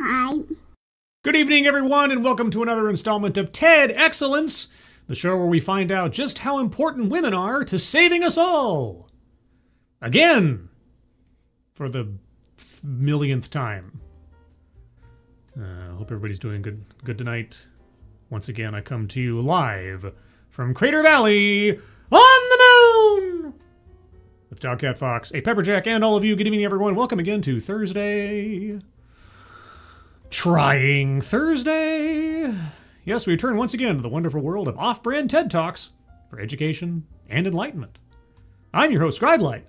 time. Good evening, everyone, and welcome to another installment of TEDXcellence, the show where we find out just how important women are to saving us all. Again, for the millionth time. Hope everybody's doing good tonight. Once again, I come to you live from Crater Valley on the moon with Dogcat Fox, a Pepperjack, and all of you. Good evening, everyone. Welcome again to Thursday. Trying Thursday. Yes, we return once again to the wonderful world of off-brand TED Talks for education and enlightenment. I'm your host, Scribelight.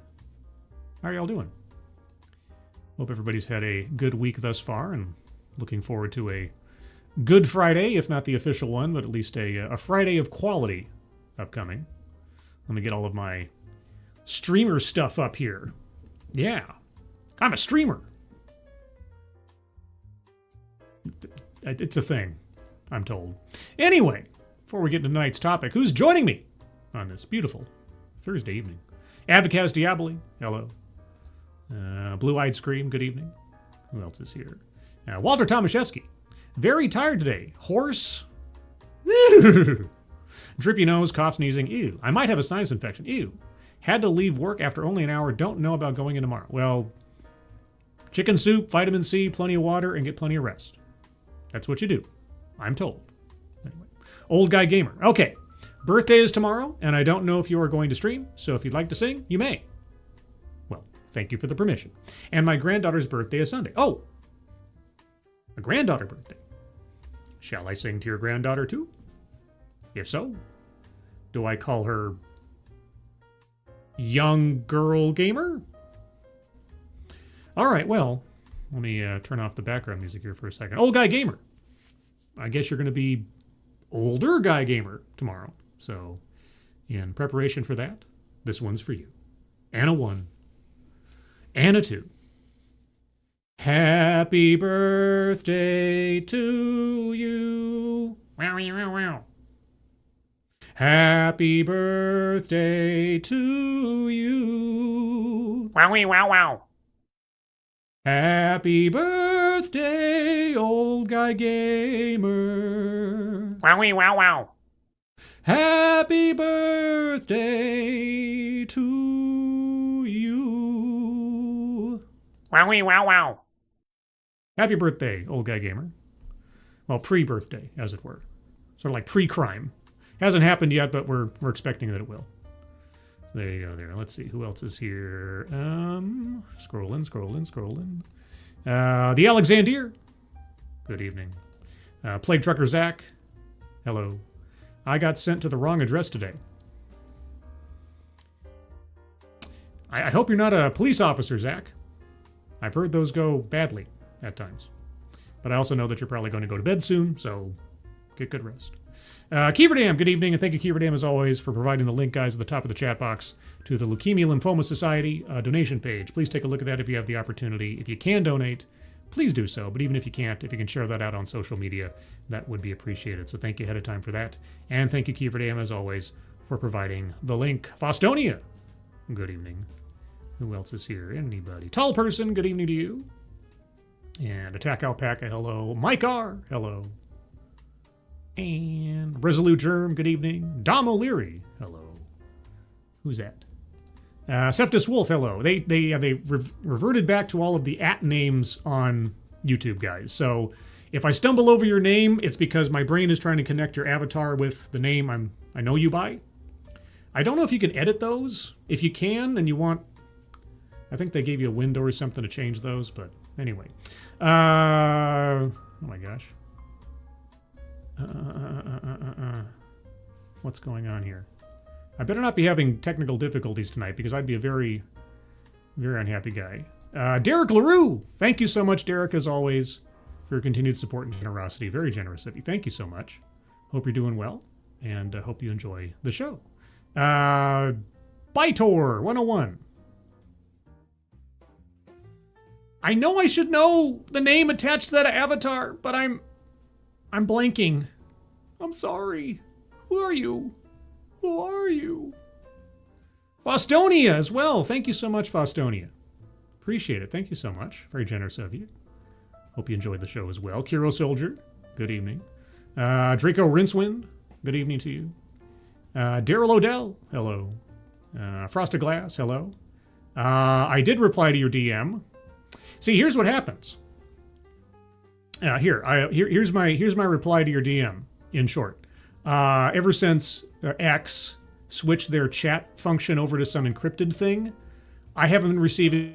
How are y'all doing? Hope everybody's had a good week thus far and looking forward to a good Friday, if not the official one, but at least a Friday of quality upcoming. Let me get all of my streamer stuff up here. Yeah, I'm a streamer. It's a thing, I'm told. Anyway, before we get into tonight's topic, who's joining me on this beautiful Thursday evening? Advocatus Diaboli, hello. Blue-Eyed Scream, good evening. Who else is here? Walter Tomaszewski, very tired today. Hoarse. Drippy nose, cough, sneezing. Ew. I might have a sinus infection. Ew. Had to leave work after only an hour. Don't know about going in tomorrow. Well, chicken soup, vitamin C, plenty of water, and get plenty of rest. That's what you do, I'm told. Anyway. Old Guy Gamer. Okay. Birthday is tomorrow, and I don't know if you are going to stream, so if you'd like to sing, you may. Well, thank you for the permission. And my granddaughter's birthday is Sunday. Oh! A granddaughter birthday. Shall I sing to your granddaughter too? If so, do I call her Young Girl Gamer? All right, well, let me turn off the background music here for a second. Old Guy Gamer. I guess you're going to be Older Guy Gamer tomorrow. So, in preparation for that, this one's for you. And a 1. And a 2. Happy birthday to you. Wow, wow, wow. Happy birthday to you. Wowie, wow, wow. Happy birthday, Old Guy Gamer. Wowie, wow, wow. Happy birthday to you. Wowie, wow, wow. Happy birthday, Old Guy Gamer. Well, pre-birthday, as it were. Sort of like pre-crime. Hasn't happened yet, but we're expecting that it will. So there you go there. Let's see, who else is here? Scrolling. The Alexander. Good evening. Plague Trucker Zach. Hello. I got sent to the wrong address today. I hope you're not a police officer, Zach. I've heard those go badly at times. But I also know that you're probably going to go to bed soon, so get good rest. Kieverdam, good evening, and thank you, Kieverdam, as always, for providing the link, guys, at the top of the chat box to the Leukemia Lymphoma Society donation page. Please take a look at that if you have the opportunity. If you can donate, please do so. But even if you can't, if you can share that out on social media, that would be appreciated. So thank you ahead of time for that. And thank you, Kieverdam, as always, for providing the link. Fostonia, good evening. Who else is here? Anybody? Tall Person, good evening to you. And Attack Alpaca, hello. Mike R, hello. And Resolute Germ, good evening. Dom O'Leary, hello. Who's that? Septus Wolf, hello. They reverted back to all of the names on YouTube, guys. So if I stumble over your name, it's because my brain is trying to connect your avatar with the name I know you by. I don't know if you can edit those. If you can and you want, I think they gave you a window or something to change those, but anyway. Oh my gosh. What's going on here? I better not be having technical difficulties tonight because I'd be a very, very unhappy guy. Derek LaRue! Thank you so much, Derek, as always, for your continued support and generosity. Very generous of you. Thank you so much. Hope you're doing well, and hope you enjoy the show. Bytor 101. I know I should know the name attached to that avatar, but I'm blanking. I'm sorry. Who are you? Who are you? Fostonia as well. Thank you so much, Fostonia. Appreciate it. Thank you so much. Very generous of you. Hope you enjoyed the show as well. Kiro Soldier, good evening. Draco Rincewind, good evening to you. Daryl Odell, hello. Frosted Glass, hello. I did reply to your DM. See, here's what happens. Here's my reply to your DM. In short, ever since X switched their chat function over to some encrypted thing, I haven't received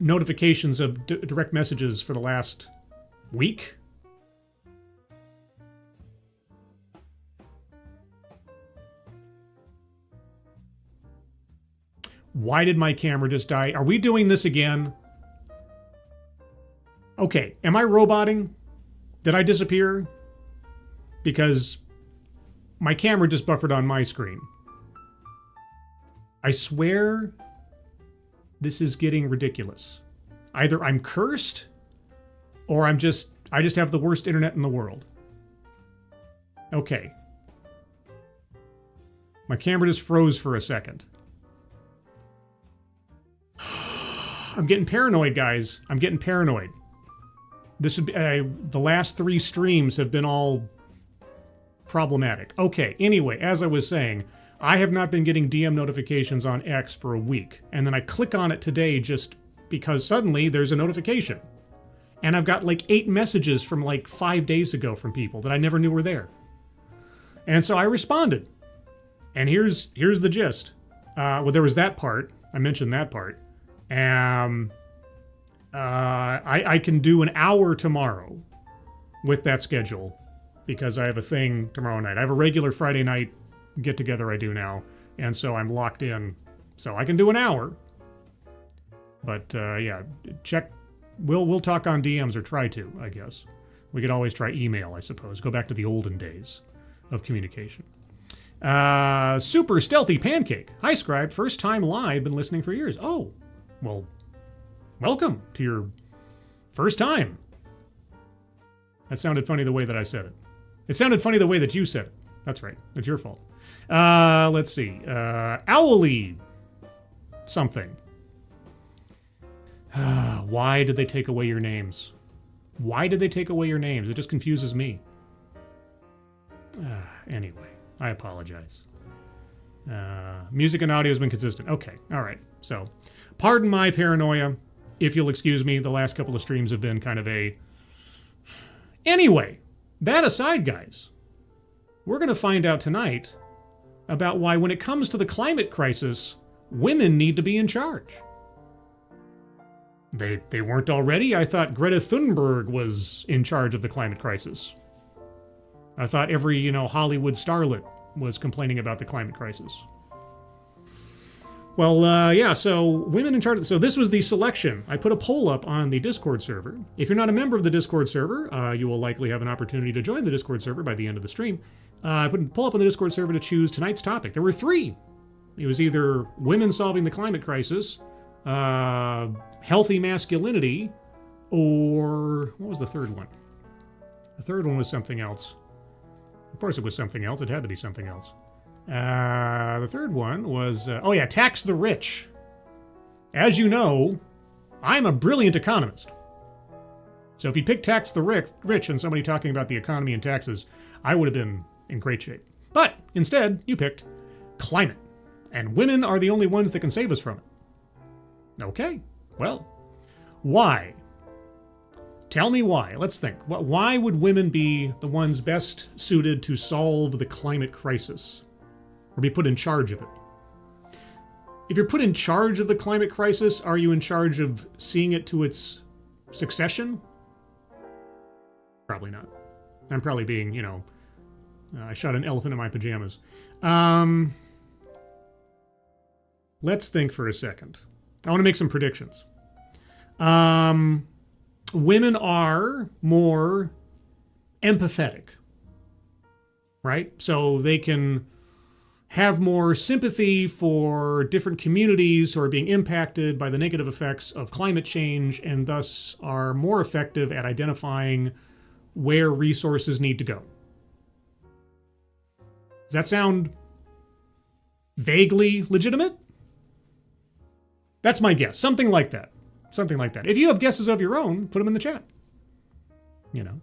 notifications of direct messages for the last week. Why did my camera just die? Are we doing this again? Okay, am I roboting? Did I disappear? Because my camera just buffered on my screen. I swear this is getting ridiculous. Either I'm cursed or I just have the worst internet in the world. Okay. My camera just froze for a second. I'm getting paranoid, guys. I'm getting paranoid. This would be, the last 3 streams have been all problematic. Okay, anyway, as I was saying, I have not been getting DM notifications on X for a week. And then I click on it today just because suddenly there's a notification. And I've got like 8 messages from like 5 days ago from people that I never knew were there. And so I responded. And here's the gist. Well, there was that part. I mentioned that part. I can do an hour tomorrow with that schedule because I have a thing tomorrow night. I have a regular Friday night get together I do now, and so I'm locked in. So I can do an hour. But yeah, check. We'll talk on DMs or try to, I guess. We could always try email, I suppose. Go back to the olden days of communication. Super Stealthy Pancake. Hi, Scribe. First time live. Been listening for years. Oh, well, welcome to your first time. That sounded funny the way that I said it. It sounded funny the way that you said it. That's right. It's your fault. Let's see. Owly something. Why did they take away your names? Why did they take away your names? It just confuses me. Anyway, I apologize. Music and audio has been consistent. Okay, all right. So, pardon my paranoia. If you'll excuse me, the last couple of streams have been kind of a... Anyway, that aside, guys, we're going to find out tonight about why when it comes to the climate crisis, women need to be in charge. They weren't already? I thought Greta Thunberg was in charge of the climate crisis. I thought every, Hollywood starlet was complaining about the climate crisis. Well, yeah, so women in charge. So this was the selection. I put a poll up on the Discord server. If you're not a member of the Discord server, you will likely have an opportunity to join the Discord server by the end of the stream. I put a poll up on the Discord server to choose tonight's topic. There were 3. It was either women solving the climate crisis, healthy masculinity, or what was the third one? The third one was something else. Of course it was something else. It had to be something else. The third one was, tax the rich. As you know, I'm a brilliant economist. So if you picked tax the rich and somebody talking about the economy and taxes, I would have been in great shape. But instead, you picked climate. And women are the only ones that can save us from it. Okay, well, why? Tell me why. Let's think. Why would women be the ones best suited to solve the climate crisis? Or be put in charge of it? If you're put in charge of the climate crisis, are you in charge of seeing it to its succession? Probably not. I'm probably being, I shot an elephant in my pajamas. Let's think for a second. I want to make some predictions. Women are more empathetic, right? So they can have more sympathy for different communities who are being impacted by the negative effects of climate change and thus are more effective at identifying where resources need to go. Does that sound vaguely legitimate? That's my guess. Something like that. Something like that. If you have guesses of your own, put them in the chat. You know.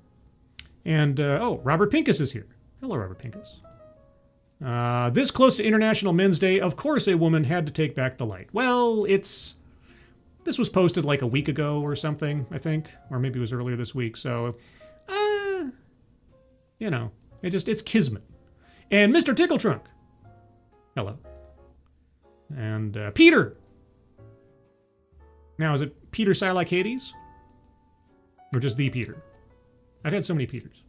And, Robert Pincus is here. Hello, Robert Pincus. This close to International Men's Day, of course a woman had to take back the light. Well, this was posted like a week ago or something, I think. Or maybe it was earlier this week. So, you know, it's kismet. And Mr. Tickletrunk. Hello. And Peter. Now, is it Peter Silac Hades? Or just the Peter? I've had so many Peters.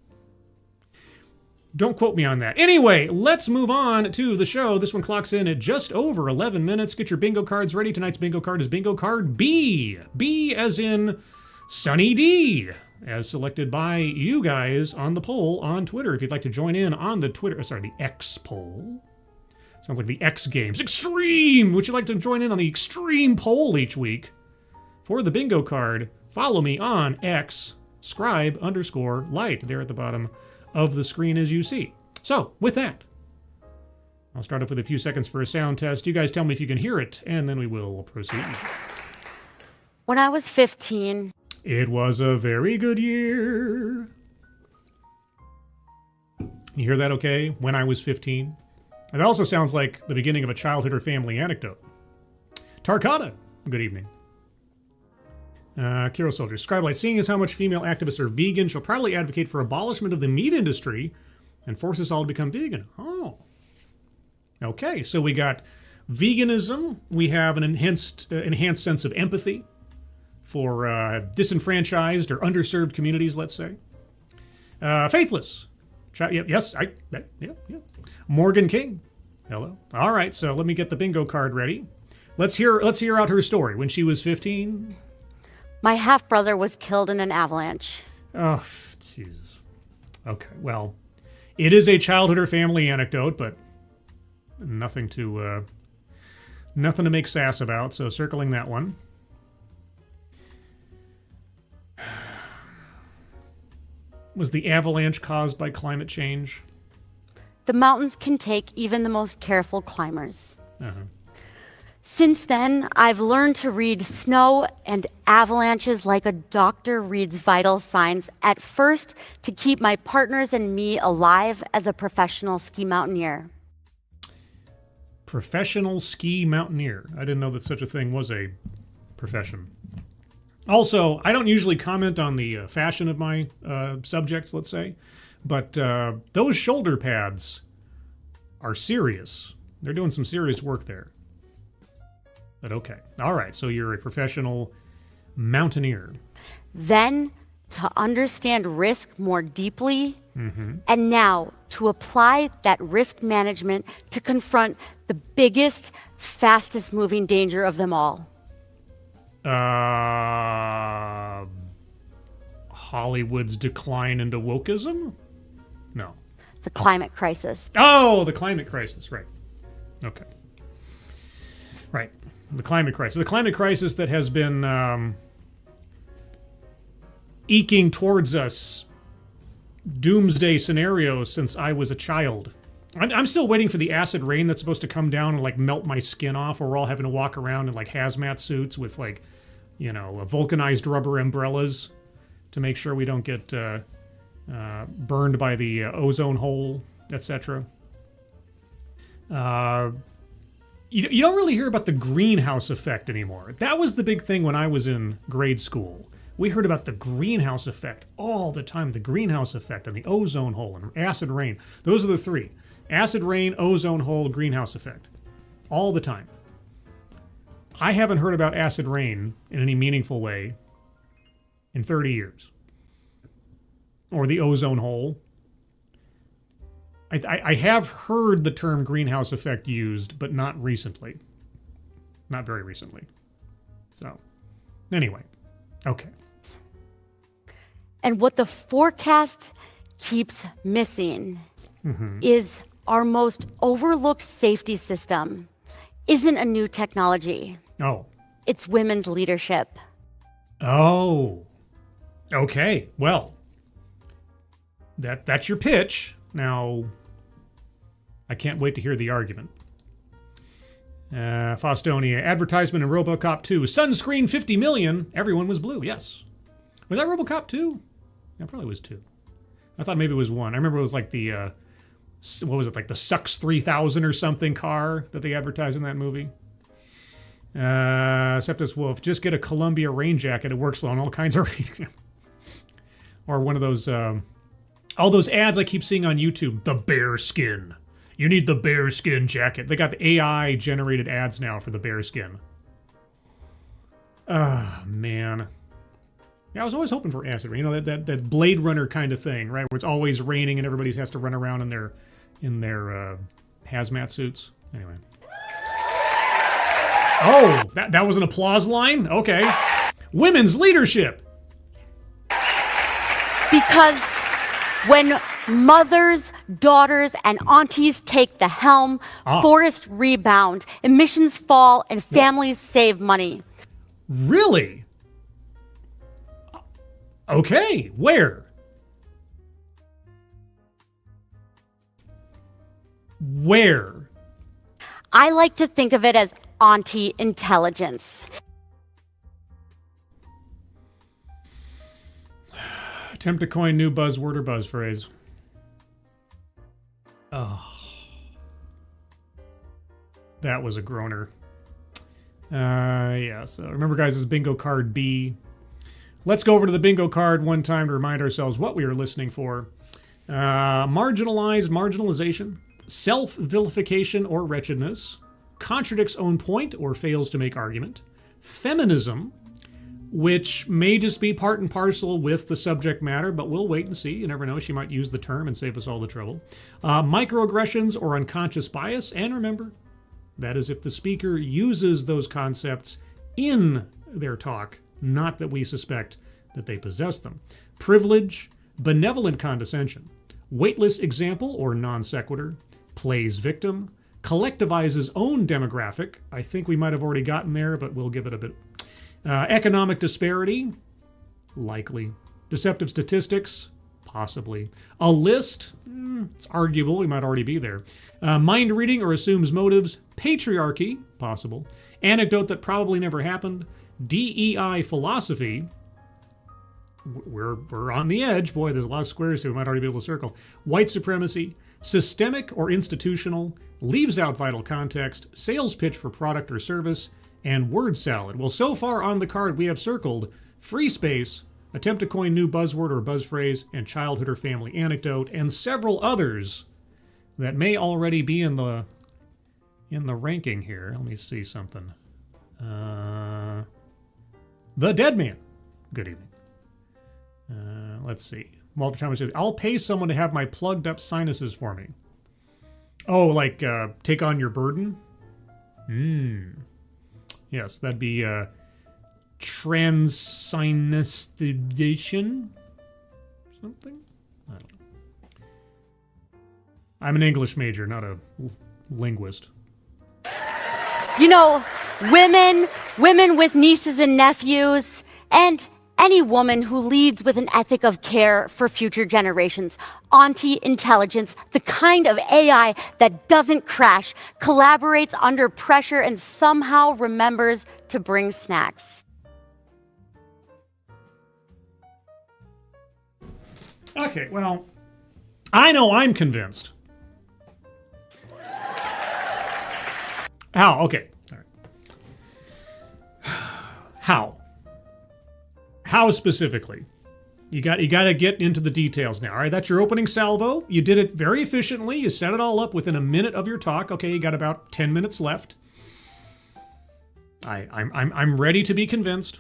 Don't quote me on that. Anyway, let's move on to the show. This one clocks in at just over 11 minutes. Get your bingo cards ready. Tonight's bingo card is bingo card B. B as in Sunny D, as selected by you guys on the poll on Twitter. If you'd like to join in on the the X poll. Sounds like the X Games. Extreme! Would you like to join in on the Extreme poll each week? For the bingo card, follow me on X, scribe_light, there at the bottom of the screen as you see. So, with that, I'll start off with a few seconds for a sound test. You guys tell me if you can hear it, and then we will proceed. When I was 15... It was a very good year. You hear that okay? When I was 15. It also sounds like the beginning of a childhood or family anecdote. Tarkata, good evening. Kiro Soldier, Scribelight, seeing as how much female activists are vegan, she'll probably advocate for abolishment of the meat industry and force us all to become vegan. Oh. Okay, so we got veganism. We have an enhanced sense of empathy for disenfranchised or underserved communities, let's say. Faithless. Yes, yeah. Morgan King. Hello. All right, so let me get the bingo card ready. Let's hear out her story. When she was 15... My half-brother was killed in an avalanche. Oh, Jesus. Okay, well, it is a childhood or family anecdote, but nothing to make sass about, so circling that one. Was the avalanche caused by climate change? The mountains can take even the most careful climbers. Uh-huh. Since then, I've learned to read snow and avalanches like a doctor reads vital signs, at first to keep my partners and me alive as a professional ski mountaineer. Professional ski mountaineer. I didn't know that such a thing was a profession. Also, I don't usually comment on the fashion of my subjects, let's say, but those shoulder pads are serious. They're doing some serious work there. But okay. All right, so you're a professional mountaineer. Then, to understand risk more deeply, and now to apply that risk management to confront the biggest, fastest moving danger of them all. Hollywood's decline into wokeism? No. The climate crisis. Oh, the climate crisis, right. Okay. Right. The climate crisis. The climate crisis that has been eking towards us doomsday scenarios since I was a child. I'm still waiting for the acid rain that's supposed to come down and like melt my skin off, or we're all having to walk around in like hazmat suits with like, you know, vulcanized rubber umbrellas to make sure we don't get burned by the ozone hole, etc. You don't really hear about the greenhouse effect anymore. That was the big thing when I was in grade school. We heard about the greenhouse effect all the time. The greenhouse effect and the ozone hole and acid rain. Those are the three. Acid rain, ozone hole, greenhouse effect. All the time. I haven't heard about acid rain in any meaningful way in 30 years. Or the ozone hole. I have heard the term greenhouse effect used, but not recently. Not very recently. So, anyway. Okay. And what the forecast keeps missing is our most overlooked safety system isn't a new technology. Oh. It's women's leadership. Oh. Okay. Well, that's your pitch. Now, I can't wait to hear the argument. Faustonia, advertisement in RoboCop 2. Sunscreen 50 million. Everyone was blue. Yes. Was that RoboCop 2? That probably was 2. I thought maybe it was 1. I remember it was like the, what was it, like the Sux 3000 or something car that they advertised in that movie. Septus Wolf, just get a Columbia rain jacket. It works on all kinds of rain. Or one of those, all those ads I keep seeing on YouTube. The bear skin. You need the bear skin jacket. They got the AI generated ads now for the bear skin. Ah, man. Yeah, I was always hoping for acid rain. You know, that Blade Runner kind of thing, right? Where it's always raining and everybody has to run around in their hazmat suits. Anyway. Oh, that was an applause line? Okay. Women's leadership. Because when mothers, daughters, and aunties take the helm, forests rebound, emissions fall, and families save money. Really? Okay, where? Where? I like to think of it as auntie intelligence. Attempt to coin new buzzword or buzz phrase. Oh. That was a groaner. Yeah, so remember, guys, this is bingo card B. Let's go over to the bingo card one time to remind ourselves what we were listening for. Marginalization, self-vilification or wretchedness, contradicts own point or fails to make argument, feminism, which may just be part and parcel with the subject matter, but we'll wait and see. You never know, she might use the term and save us all the trouble. Microaggressions or unconscious bias, and remember, that is if the speaker uses those concepts in their talk, not that we suspect that they possess them. Privilege, benevolent condescension, weightless example or non sequitur, plays victim, collectivizes own demographic. I think we might have already gotten there, but we'll give it a bit. Economic disparity, likely. Deceptive statistics, possibly. A list, it's arguable, we might already be there. Mind reading or assumes motives, patriarchy, possible. Anecdote that probably never happened. DEI philosophy, we're on the edge. Boy, there's a lot of squares here we might already be able to circle. White supremacy, systemic or institutional, leaves out vital context, sales pitch for product or service, and word salad. Well, so far on the card we have circled free space, attempt to coin new buzzword or buzz phrase, and childhood or family anecdote, and several others that may already be in the ranking here. Let me see something. The Dead Man. Good evening. Let's see. Walter Thomas says, I'll pay someone to have my plugged up sinuses for me. Oh, like take on your burden? Yes, that'd be transinustidation? Something? I don't know. I'm an English major, not a linguist. You know, women with nieces and nephews, and any woman who leads with an ethic of care for future generations. Auntie intelligence, the kind of AI that doesn't crash, collaborates under pressure, and somehow remembers to bring snacks. Okay, well, I know I'm convinced. How? Okay. All right. How? How specifically? You got to get into the details now. All right, that's your opening salvo. You did it very efficiently. You set it all up within a minute of your talk. Okay, you got about 10 minutes left. I'm ready to be convinced.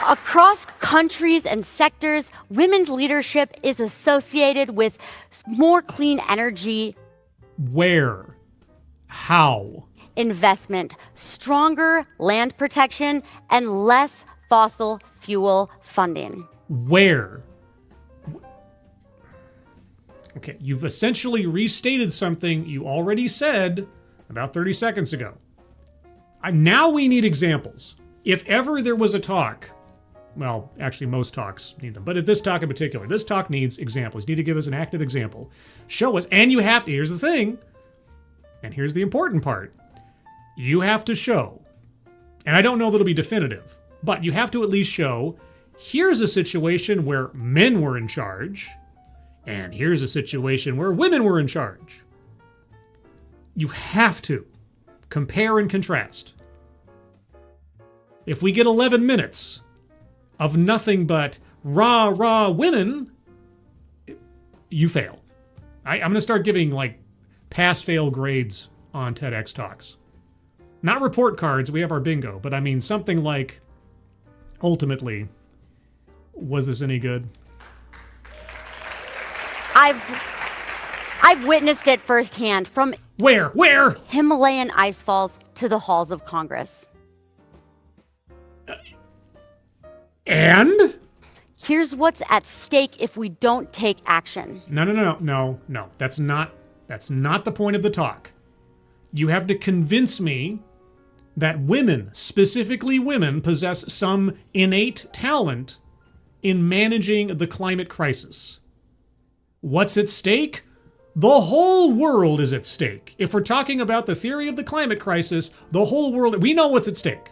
Across countries and sectors, women's leadership is associated with more clean energy. Where? How? Investment, stronger land protection, and less fossil fuel funding. Where? Okay, you've essentially restated something you already said about 30 seconds ago. Now we need examples. If ever there was a talk, well, actually most talks need them, but at this talk in particular, this talk needs examples. You need to give us an active example. Show us, and you have to, here's the thing, and here's the important part. you have to show, and I don't know that it'll be definitive, but you have to at least show, here's a situation where men were in charge, and here's a situation where women were in charge. You have to compare and contrast. If we get 11 minutes of nothing but rah women, you fail. I'm going to start giving like pass-fail grades on TEDx Talks. Not report cards, we have our bingo, but I mean something like, ultimately, was this any good? I've witnessed it firsthand, from Where? Himalayan ice falls to the halls of Congress. And? Here's what's at stake if we don't take action. No. That's not the point of the talk. You have to convince me that women, specifically women, possess some innate talent in managing the climate crisis. What's at stake? The whole world is at stake. If we're talking about the theory of the climate crisis, the whole world, we know what's at stake.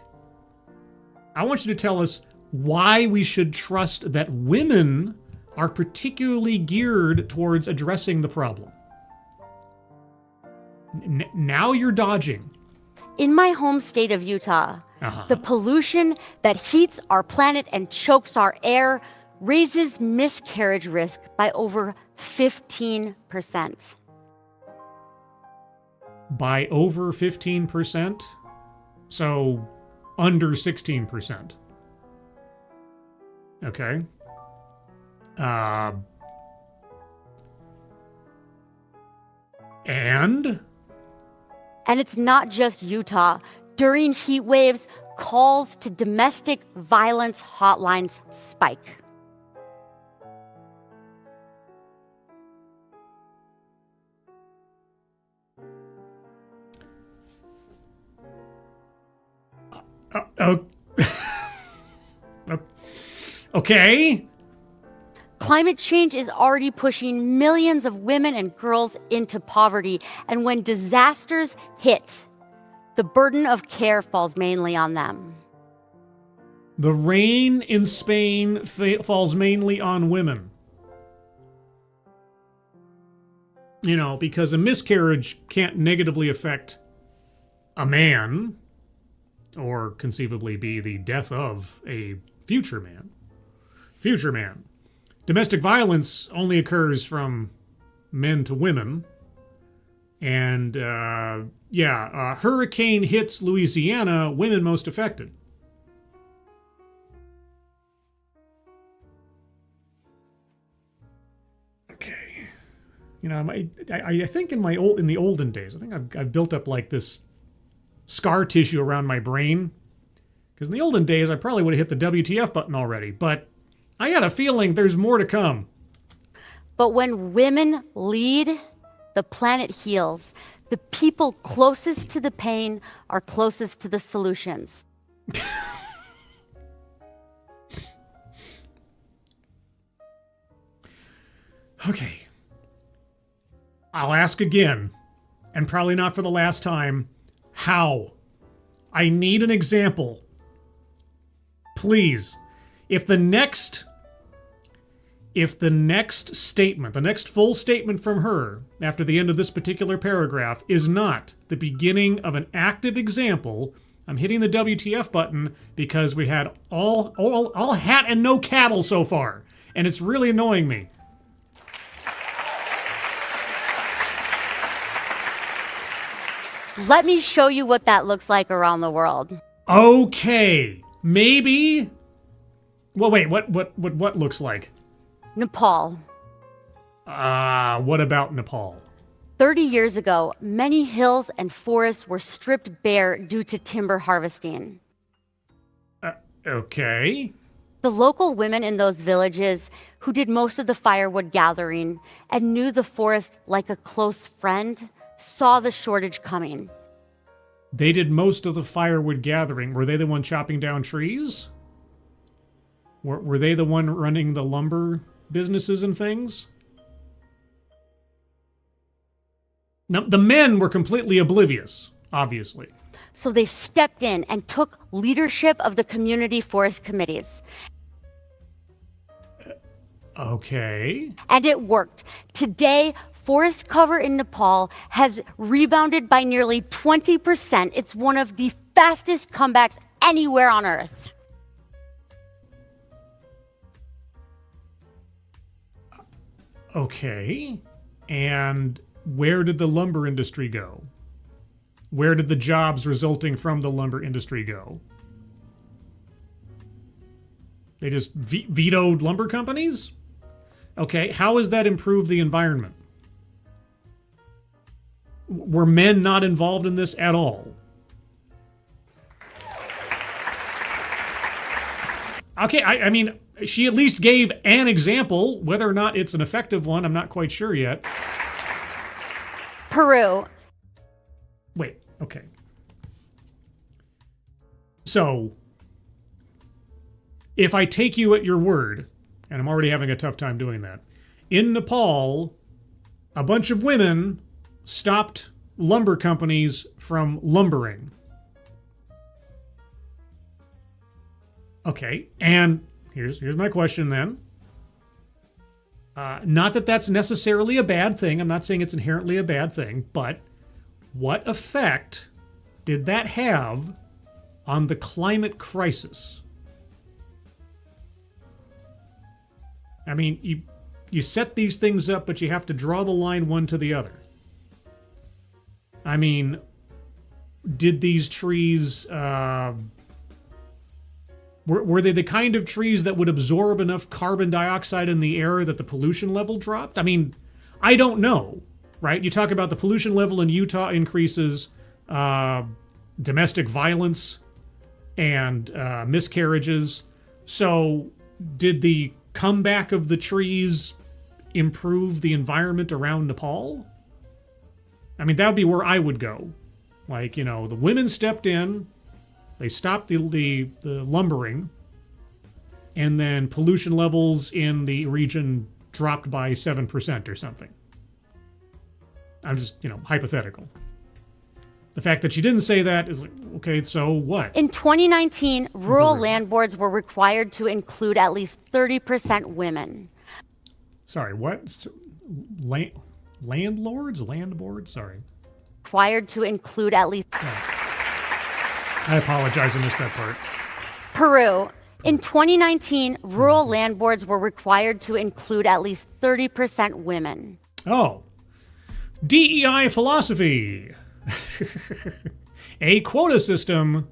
I want you to tell us why we should trust that women are particularly geared towards addressing the problem. Now you're dodging. In my home state of Utah, the pollution that heats our planet and chokes our air raises miscarriage risk by over 15%. By over 15%? So under 16%. Okay. And it's not just Utah. During heat waves, calls to domestic violence hotlines spike. Okay. Climate change is already pushing millions of women and girls into poverty, and when disasters hit, the burden of care falls mainly on them. The rain in Spain falls mainly on women. You know, because a miscarriage can't negatively affect a man, or conceivably be the death of a future man. Domestic violence only occurs from men to women. And, hurricane hits Louisiana, women most affected. Okay. You know, I think in the olden days, I think I've built up like this scar tissue around my brain. Because in the olden days, I probably would have hit the WTF button already. But I got a feeling there's more to come. But when women lead, the planet heals. The people closest to the pain are closest to the solutions. Okay. I'll ask again, and probably not for the last time, how? I need an example. Please. If the next statement, the next full statement from her after the end of this particular paragraph is not the beginning of an active example, I'm hitting the WTF button because we had all hat and no cattle so far, and it's really annoying me. Let me show you what that looks like around the world. Okay, maybe. Well, wait. What looks like? Nepal. What about Nepal? 30 years ago, many hills and forests were stripped bare due to timber harvesting. Okay. The local women in those villages, who did most of the firewood gathering and knew the forest like a close friend, saw the shortage coming. They did most of the firewood gathering. Were they the one chopping down trees? Were they the one running the lumber businesses and things? Now, the men were completely oblivious, obviously. So they stepped in and took leadership of the community forest committees. Okay. And it worked. Today, forest cover in Nepal has rebounded by nearly 20%. It's one of the fastest comebacks anywhere on Earth. Okay. And where did the lumber industry go? Where did the jobs resulting from the lumber industry go? They just vetoed lumber companies? Okay, how has that improved the environment? Were men not involved in this at all? Okay, I mean, she at least gave an example. Whether or not it's an effective one, I'm not quite sure yet. Peru. Wait, okay. So, if I take you at your word, and I'm already having a tough time doing that, in Nepal, a bunch of women stopped lumber companies from lumbering. Okay, and here's my question then. Not that that's necessarily a bad thing. I'm not saying it's inherently a bad thing, but what effect did that have on the climate crisis? I mean, you set these things up, but you have to draw the line one to the other. I mean, did these trees, were they the kind of trees that would absorb enough carbon dioxide in the air that the pollution level dropped? I mean, I don't know, right? You talk about the pollution level in Utah increases, domestic violence, and miscarriages. So did the comeback of the trees improve the environment around Nepal? I mean, that would be where I would go. Like, you know, the women stepped in, they stopped the lumbering, and then pollution levels in the region dropped by 7% or something. I'm just, you know, hypothetical. The fact that she didn't say that is like, okay, so what? In 2019, rural land boards were required to include at least 30% women. Sorry, what? Landlords? Land boards? Sorry. Required to include at least... I apologize, I missed that part. Peru. In 2019, rural land boards were required to include at least 30% women. Oh. DEI philosophy. A quota system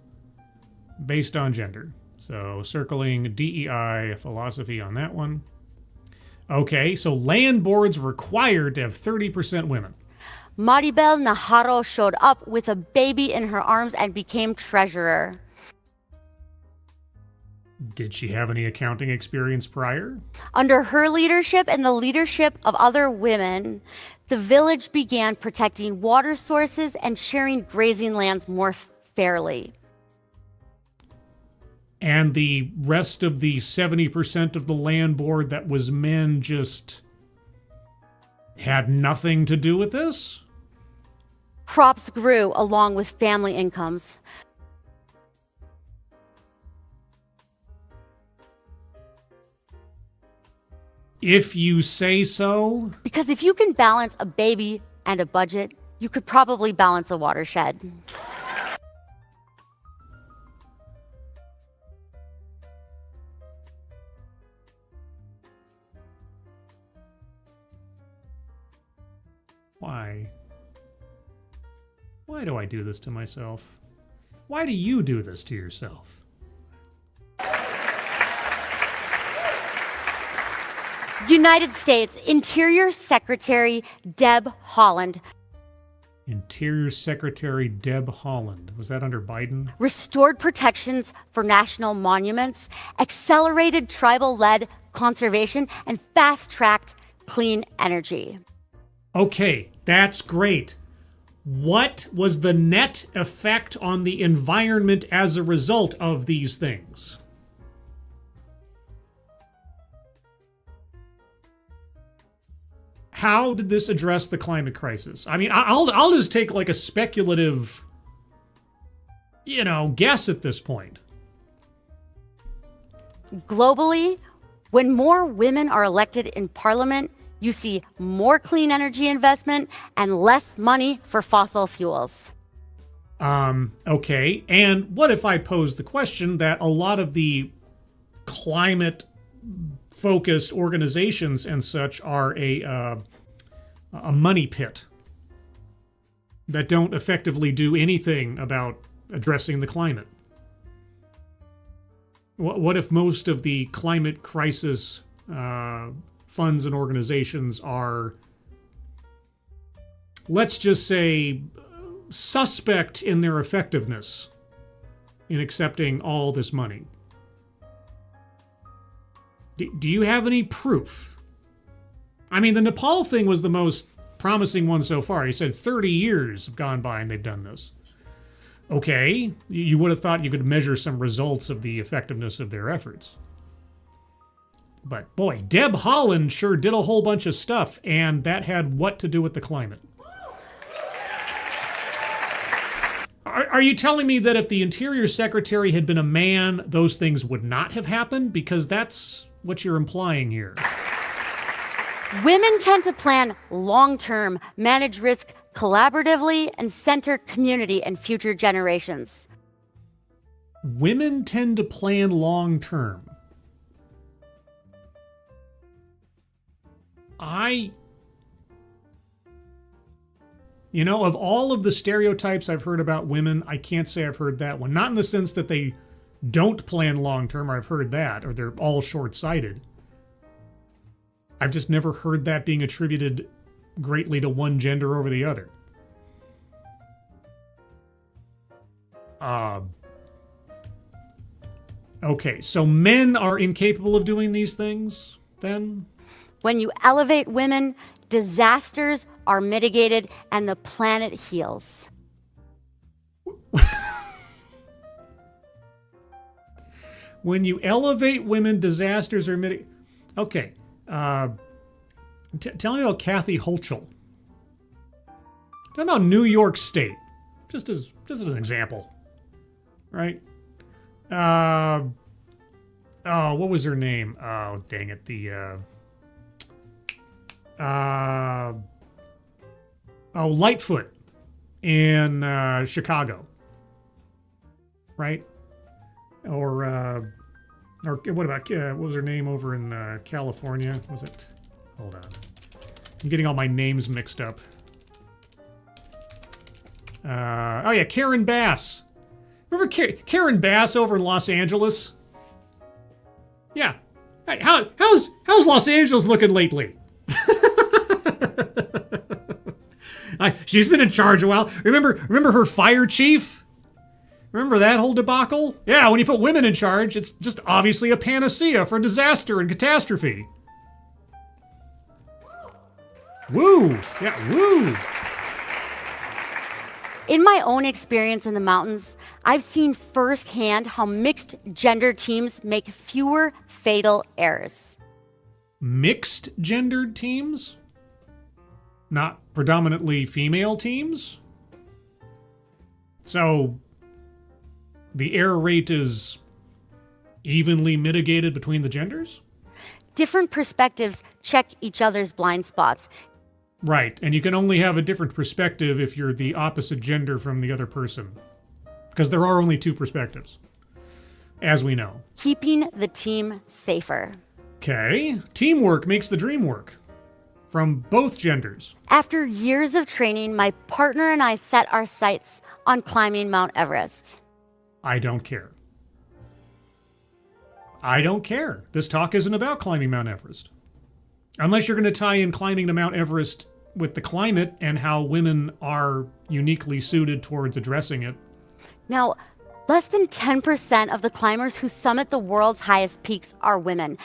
based on gender. So circling DEI philosophy on that one. Okay, so land boards required to have 30% women. Maribel Najarro showed up with a baby in her arms and became treasurer. Did she have any accounting experience prior? Under her leadership and the leadership of other women, the village began protecting water sources and sharing grazing lands more fairly. And the rest of the 70% of the land board that was men just had nothing to do with this? Crops grew along with family incomes. If you say so. Because if you can balance a baby and a budget, you could probably balance a watershed. Why? Why do I do this to myself? Why do you do this to yourself? United States Interior Secretary Deb Haaland. Interior Secretary Deb Haaland. Was that under Biden? Restored protections for national monuments, accelerated tribal-led conservation, and fast-tracked clean energy. Okay, that's great. What was the net effect on the environment as a result of these things? How did this address the climate crisis? I mean, I'll just take like a speculative guess at this point. Globally, when more women are elected in parliament, you see more clean energy investment and less money for fossil fuels. Okay. And what if I pose the question that a lot of the climate-focused organizations and such are a money pit that don't effectively do anything about addressing the climate? What if most of the climate crisis funds and organizations are, let's just say, suspect in their effectiveness in accepting all this money? Do you have any proof? I mean, the Nepal thing was the most promising one so far. He said 30 years have gone by and they've done this. Okay, you would have thought you could measure some results of the effectiveness of their efforts. But boy, Deb Haaland sure did a whole bunch of stuff, and that had what to do with the climate? Are you telling me that if the Interior Secretary had been a man, those things would not have happened? Because that's what you're implying here. Women tend to plan long-term, manage risk collaboratively, and center community and future generations. Women tend to plan long-term. Of all of the stereotypes I've heard about women, I can't say I've heard that one. Not in the sense that they don't plan long-term, or I've heard that, or they're all short-sighted. I've just never heard that being attributed greatly to one gender over the other. Okay, so men are incapable of doing these things, then? When you elevate women, disasters are mitigated and the planet heals. When you elevate women, disasters are mitigated. Okay. Tell me about Kathy Hochul. Tell me about New York State, just as an example, right? What was her name? Oh, dang it! Lightfoot in Chicago, right? Or what about what was her name over in California? Was it? Hold on, I'm getting all my names mixed up. Karen Bass. Remember Karen Bass over in Los Angeles? Yeah. Hey, how's Los Angeles looking lately? She's been in charge a while. Remember her fire chief? Remember that whole debacle? Yeah, when you put women in charge, it's just obviously a panacea for disaster and catastrophe. Woo! Yeah, woo! In my own experience in the mountains, I've seen firsthand how mixed gender teams make fewer fatal errors. Mixed gendered teams? Not predominantly female teams? So the error rate is evenly mitigated between the genders? Different perspectives check each other's blind spots. Right, and you can only have a different perspective if you're the opposite gender from the other person. Because there are only two perspectives, as we know. Keeping the team safer. Okay, teamwork makes the dream work. From both genders. After years of training, my partner and I set our sights on climbing Mount Everest. I don't care. I don't care. This talk isn't about climbing Mount Everest. Unless you're going to tie in climbing to Mount Everest with the climate and how women are uniquely suited towards addressing it. Now, less than 10% of the climbers who summit the world's highest peaks are women.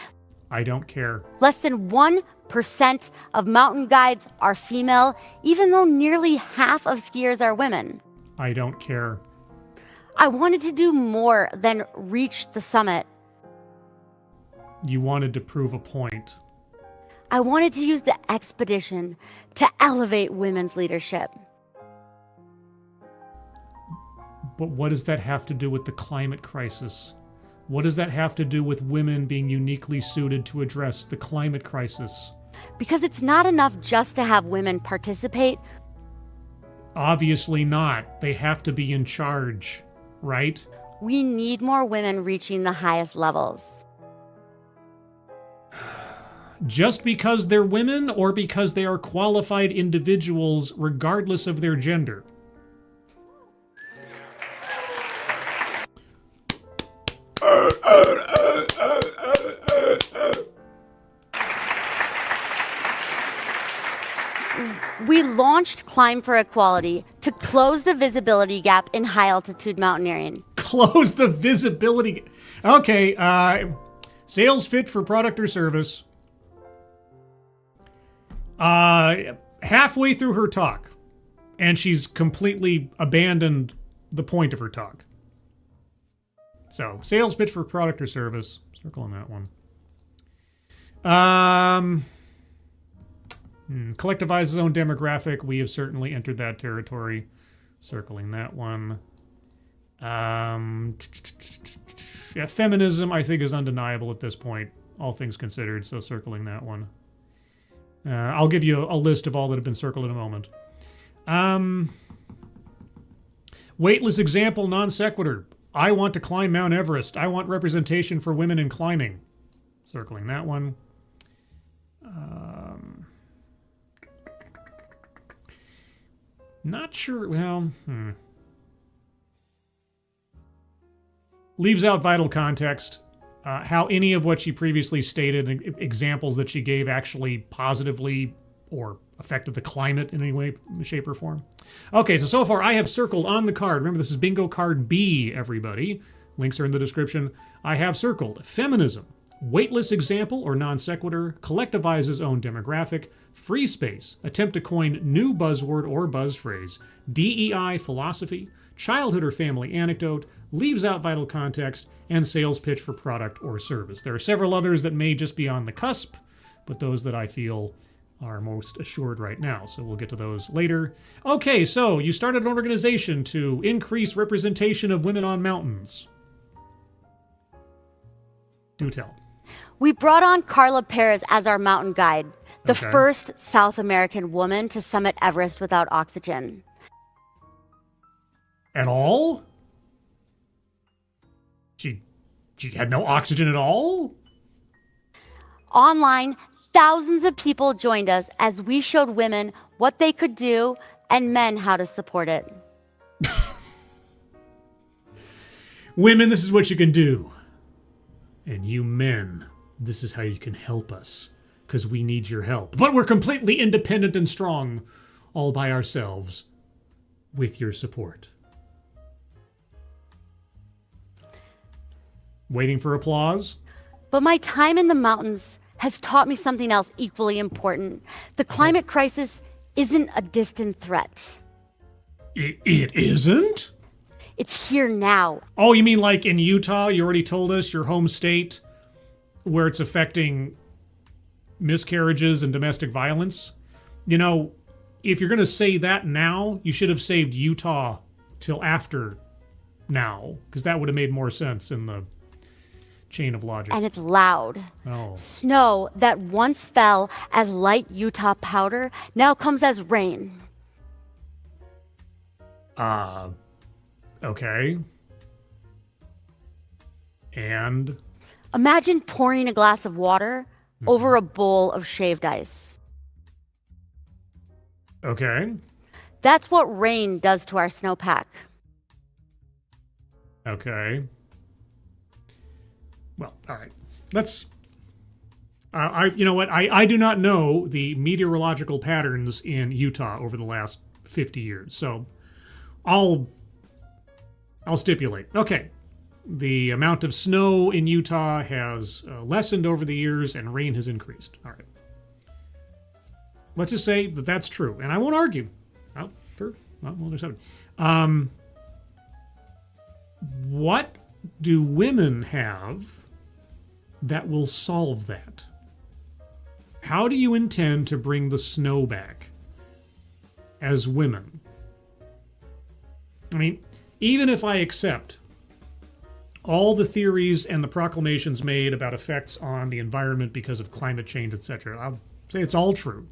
I don't care. Less than 1% of mountain guides are female, even though nearly half of skiers are women. I don't care. I wanted to do more than reach the summit. You wanted to prove a point. I wanted to use the expedition to elevate women's leadership. But what does that have to do with the climate crisis? What does that have to do with women being uniquely suited to address the climate crisis? Because it's not enough just to have women participate. Obviously not. They have to be in charge, right? We need more women reaching the highest levels. Just because they're women or because they are qualified individuals regardless of their gender? We launched Climb for Equality to close the visibility gap in high-altitude mountaineering. Close the visibility. Okay, sales fit for product or service. Halfway through her talk, and she's completely abandoned the point of her talk. So, sales pitch for product or service. Circle on that one. Collectivize his own demographic. We have certainly entered that territory. Circling that one. Yeah, feminism, I think, is undeniable at this point, all things considered, so circling that one. I'll give you a list of all that have been circled in a moment. Weightless example, non sequitur. I want to climb Mount Everest. I want representation for women in climbing. Circling that one. Not sure. Well, leaves out vital context. How any of what she previously stated, examples that she gave, actually positively or affected the climate in any way, shape, or form. Okay, so far I have circled on the card. Remember, this is bingo card B, everybody. Links are in the description. I have circled feminism, weightless example or non sequitur, collectivize his own demographic, free space, attempt to coin new buzzword or buzz phrase, DEI philosophy, childhood or family anecdote, leaves out vital context, and sales pitch for product or service. There are several others that may just be on the cusp, but those that I feel are most assured right now, so we'll get to those later. Okay, so you started an organization to increase representation of women on mountains. Do tell. We brought on Carla Perez as our mountain guide, the Okay. first South American woman to summit Everest without oxygen. At all? She had no oxygen at all? Online, thousands of people joined us as we showed women what they could do and men how to support it. Women, this is what you can do. And you men, this is how you can help us. Because we need your help. But we're completely independent and strong, all by ourselves, with your support. Waiting for applause? But my time in the mountains has taught me something else equally important. The climate crisis isn't a distant threat. It isn't? It's here now. Oh, you mean like in Utah? You already told us, your home state, where it's affecting miscarriages and domestic violence? You know, if you're going to say that now, you should have saved Utah till after now, because that would have made more sense in the chain of logic. And it's loud. Oh. Snow that once fell as light Utah powder now comes as rain. Okay. And? Imagine pouring a glass of water over a bowl of shaved ice. Okay. That's what rain does to our snowpack. Okay. Well, all right. Let's. You know what? I do not know the meteorological patterns in Utah over the last 50 years, so I'll stipulate. Okay. The amount of snow in Utah has lessened over the years, and rain has increased. All right. Let's just say that that's true, and I won't argue. What do women have that will solve that? How do you intend to bring the snow back as women? I mean, even if I accept all the theories and the proclamations made about effects on the environment because of climate change, etc., I'll say it's all true.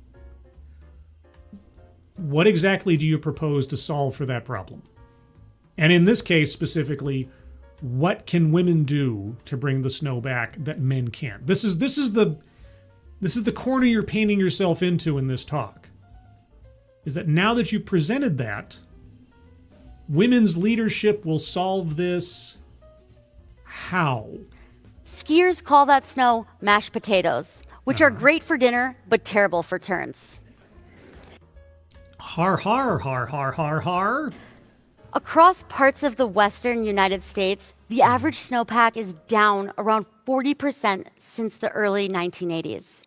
What exactly do you propose to solve for that problem? And in this case specifically, what can women do to bring the snow back that men can't? This is the corner you're painting yourself into in this talk. Is that now that you've presented that, women's leadership will solve this. How? Skiers call that snow mashed potatoes, which are great for dinner, but terrible for turns. Har, har, har, har, har, har. Across parts of the western United States, the average snowpack is down around 40% since the early 1980s.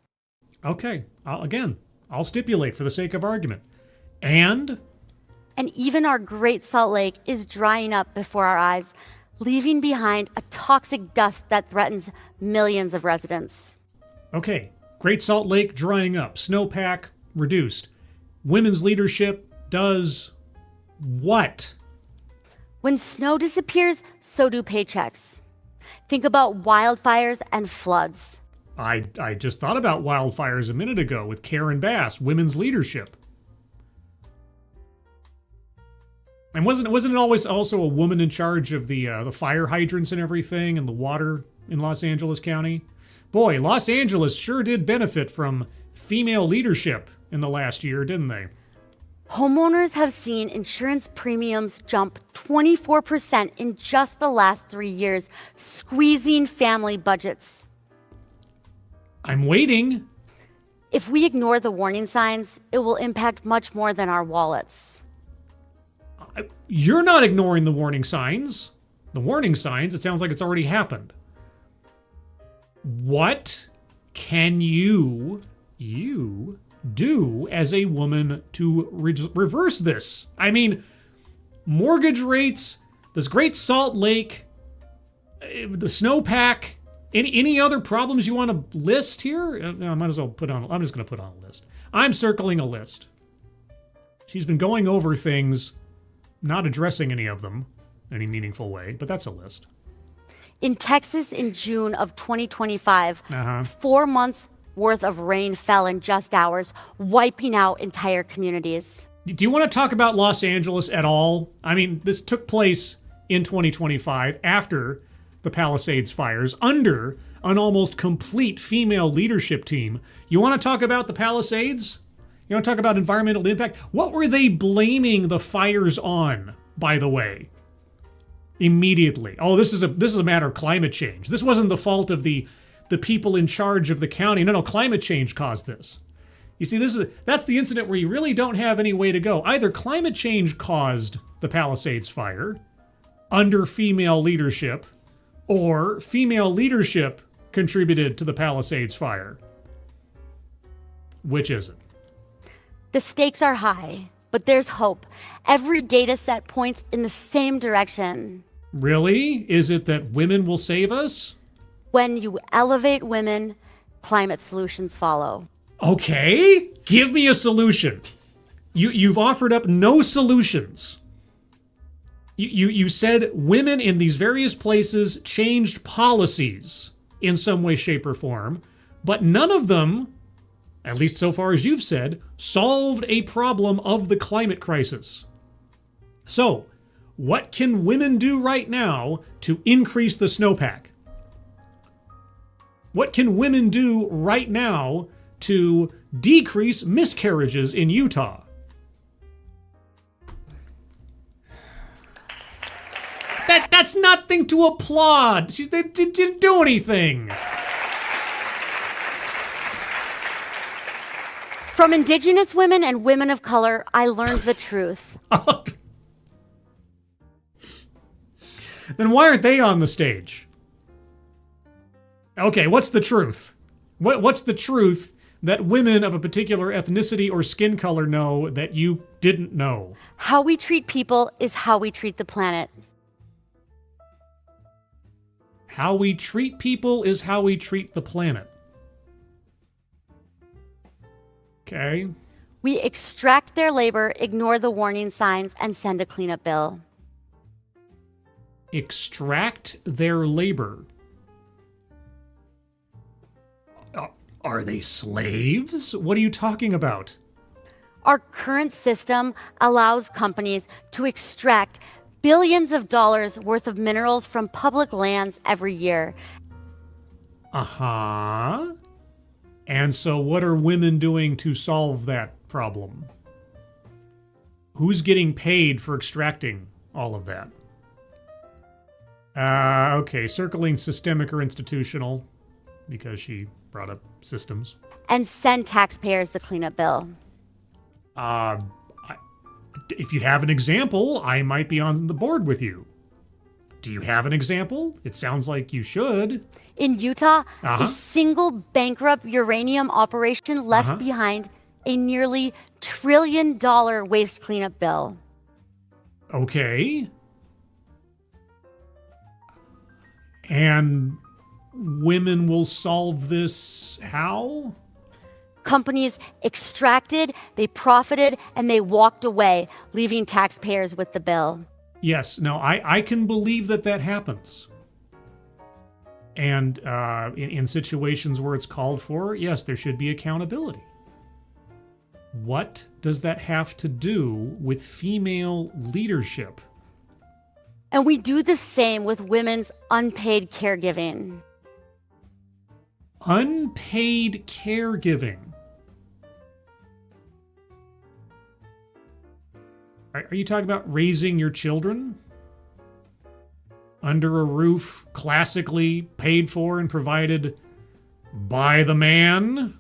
Okay, I'll stipulate for the sake of argument. And even our Great Salt Lake is drying up before our eyes, leaving behind a toxic dust that threatens millions of residents. okay, Great Salt Lake drying up, snowpack reduced. Women's leadership does what? When snow disappears, so do paychecks. Think about wildfires and floods. I just thought about wildfires a minute ago with Karen Bass, women's leadership. And wasn't it always also a woman in charge of the fire hydrants and everything and the water in Los Angeles County? Boy, Los Angeles sure did benefit from female leadership in the last year, didn't they? Homeowners have seen insurance premiums jump 24% in just the last 3 years, squeezing family budgets. I'm waiting. If we ignore the warning signs, it will impact much more than our wallets. You're not ignoring the warning signs. The warning signs, it sounds like it's already happened. What can you do as a woman to reverse this? I mean, mortgage rates, this Great Salt Lake, the snowpack, any other problems you want to list here? I might as well I'm just going to put on a list. I'm circling a list. She's been going over things, not addressing any of them in any meaningful way, but that's a list. In Texas in June of 2025, 4 months worth of rain fell in just hours, wiping out entire communities. Do you want to talk about Los Angeles at all? I mean, this took place in 2025 after the Palisades fires under an almost complete female leadership team. You want to talk about the Palisades? You want to talk about environmental impact? What were they blaming the fires on, by the way? Immediately. Oh, this is a matter of climate change. This wasn't the fault of the people in charge of the county. No, climate change caused this. You see, that's the incident where you really don't have any way to go. Either climate change caused the Palisades fire under female leadership, or female leadership contributed to the Palisades fire. Which is it? The stakes are high, but there's hope. Every data set points in the same direction. Really? Is it that women will save us? When you elevate women, climate solutions follow. Okay, give me a solution. You've offered up no solutions. You said women in these various places changed policies in some way, shape, or form, but none of them, at least so far as you've said, solved a problem of the climate crisis. So, what can women do right now to increase the snowpack? What can women do right now to decrease miscarriages in Utah? That's nothing to applaud. They didn't do anything. From Indigenous women and women of color, I learned the truth. Then why aren't they on the stage? Okay, what's the truth? What's the truth that women of a particular ethnicity or skin color know that you didn't know? How we treat people is how we treat the planet. How we treat people is how we treat the planet. Okay. We extract their labor, ignore the warning signs, and send a cleanup bill. extract their labor. Are they slaves? What are you talking about? Our current system allows companies to extract billions of dollars worth of minerals from public lands every year. Uh-huh. And so what are women doing to solve that problem? Who's getting paid for extracting all of that? Okay, circling systemic or institutional, because she brought up systems. And send taxpayers the cleanup bill. If you have an example, I might be on the board with you. Do you have an example? It sounds like you should. In Utah, a single bankrupt uranium operation left behind a nearly $1 trillion waste cleanup bill. Okay. And women will solve this how? Companies extracted, they profited, and they walked away, leaving taxpayers with the bill. Yes, no, I can believe that happens. And in situations where it's called for, yes, there should be accountability. What does that have to do with female leadership? And we do the same with women's unpaid caregiving. Unpaid caregiving. Are you talking about raising your children? Under a roof, classically paid for and provided by the man?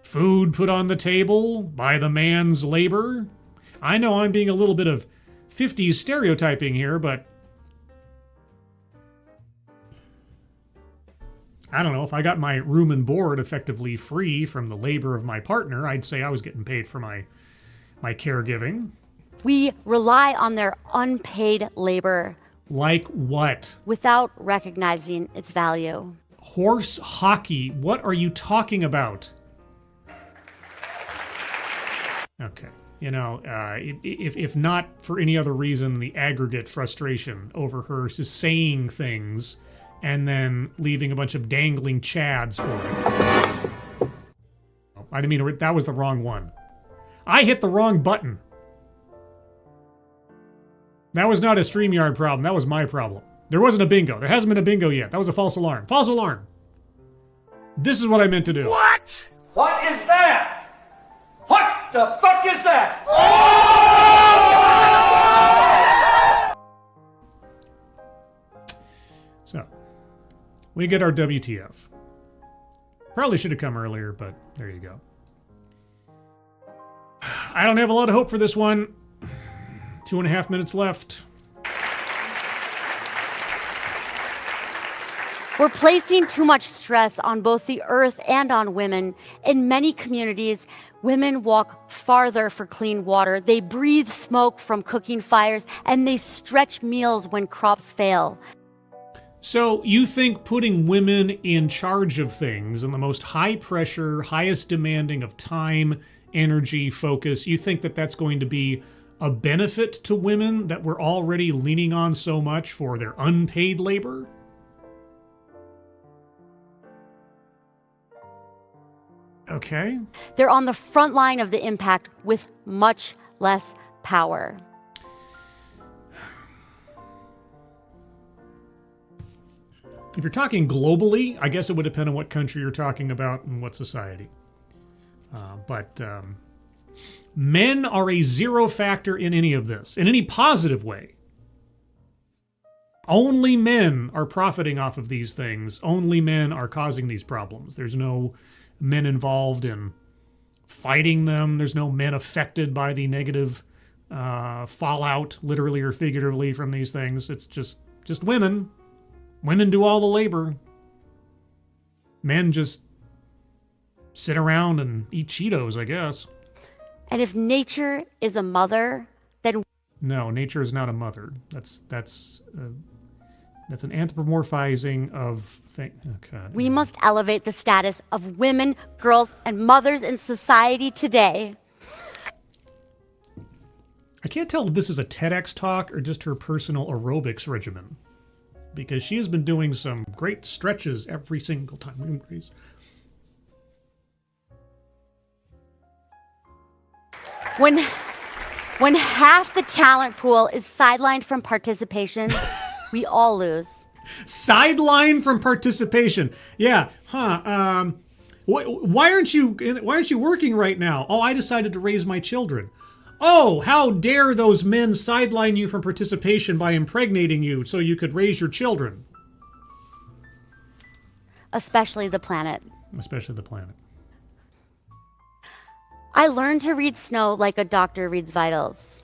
Food put on the table by the man's labor? I know I'm being a little bit of 50s stereotyping here, but I don't know, if I got my room and board effectively free from the labor of my partner, I'd say I was getting paid for my caregiving. We rely on their unpaid labor. Like what? Without recognizing its value. Horse hockey. What are you talking about? Okay. You know, if not for any other reason, the aggregate frustration over her just saying things and then leaving a bunch of dangling chads for it. I didn't mean to, that was the wrong one. I hit the wrong button. That was not a StreamYard problem. That was my problem. There wasn't a bingo. There hasn't been a bingo yet. That was a false alarm. False alarm. This is what I meant to do. What? What is that? What the fuck is that? So, we get our WTF. Probably should have come earlier, but there you go. I don't have a lot of hope for this one. 2.5 minutes left. We're placing too much stress on both the earth and on women. In many communities, women walk farther for clean water. They breathe smoke from cooking fires, and they stretch meals when crops fail. So you think putting women in charge of things in the most high pressure, highest demanding of time, energy, focus, you think that that's going to be a benefit to women that we're already leaning on so much for their unpaid labor? Okay. They're on the front line of the impact with much less power. If you're talking globally, I guess it would depend on what country you're talking about and what society. But men are a zero factor in any of this, in any positive way. Only men are profiting off of these things. Only men are causing these problems. There's no men involved in fighting them. There's no men affected by the negative fallout, literally or figuratively, from these things. It's just women. Women do all the labor. Men just sit around and eat Cheetos, I guess. And if nature is a mother, then... No, nature is not a mother. That's an anthropomorphizing of thing. Oh, God. We must elevate the status of women, girls, and mothers in society today. I can't tell if this is a TEDx talk or just her personal aerobics regimen, because she has been doing some great stretches every single time we raise. When half the talent pool is sidelined from participation, we all lose. Sideline from participation. Yeah. Huh. Why aren't you working right now? Oh, I decided to raise my children. Oh, how dare those men sideline you from participation by impregnating you so you could raise your children. Especially the planet. Especially the planet. I learned to read snow like a doctor reads vitals.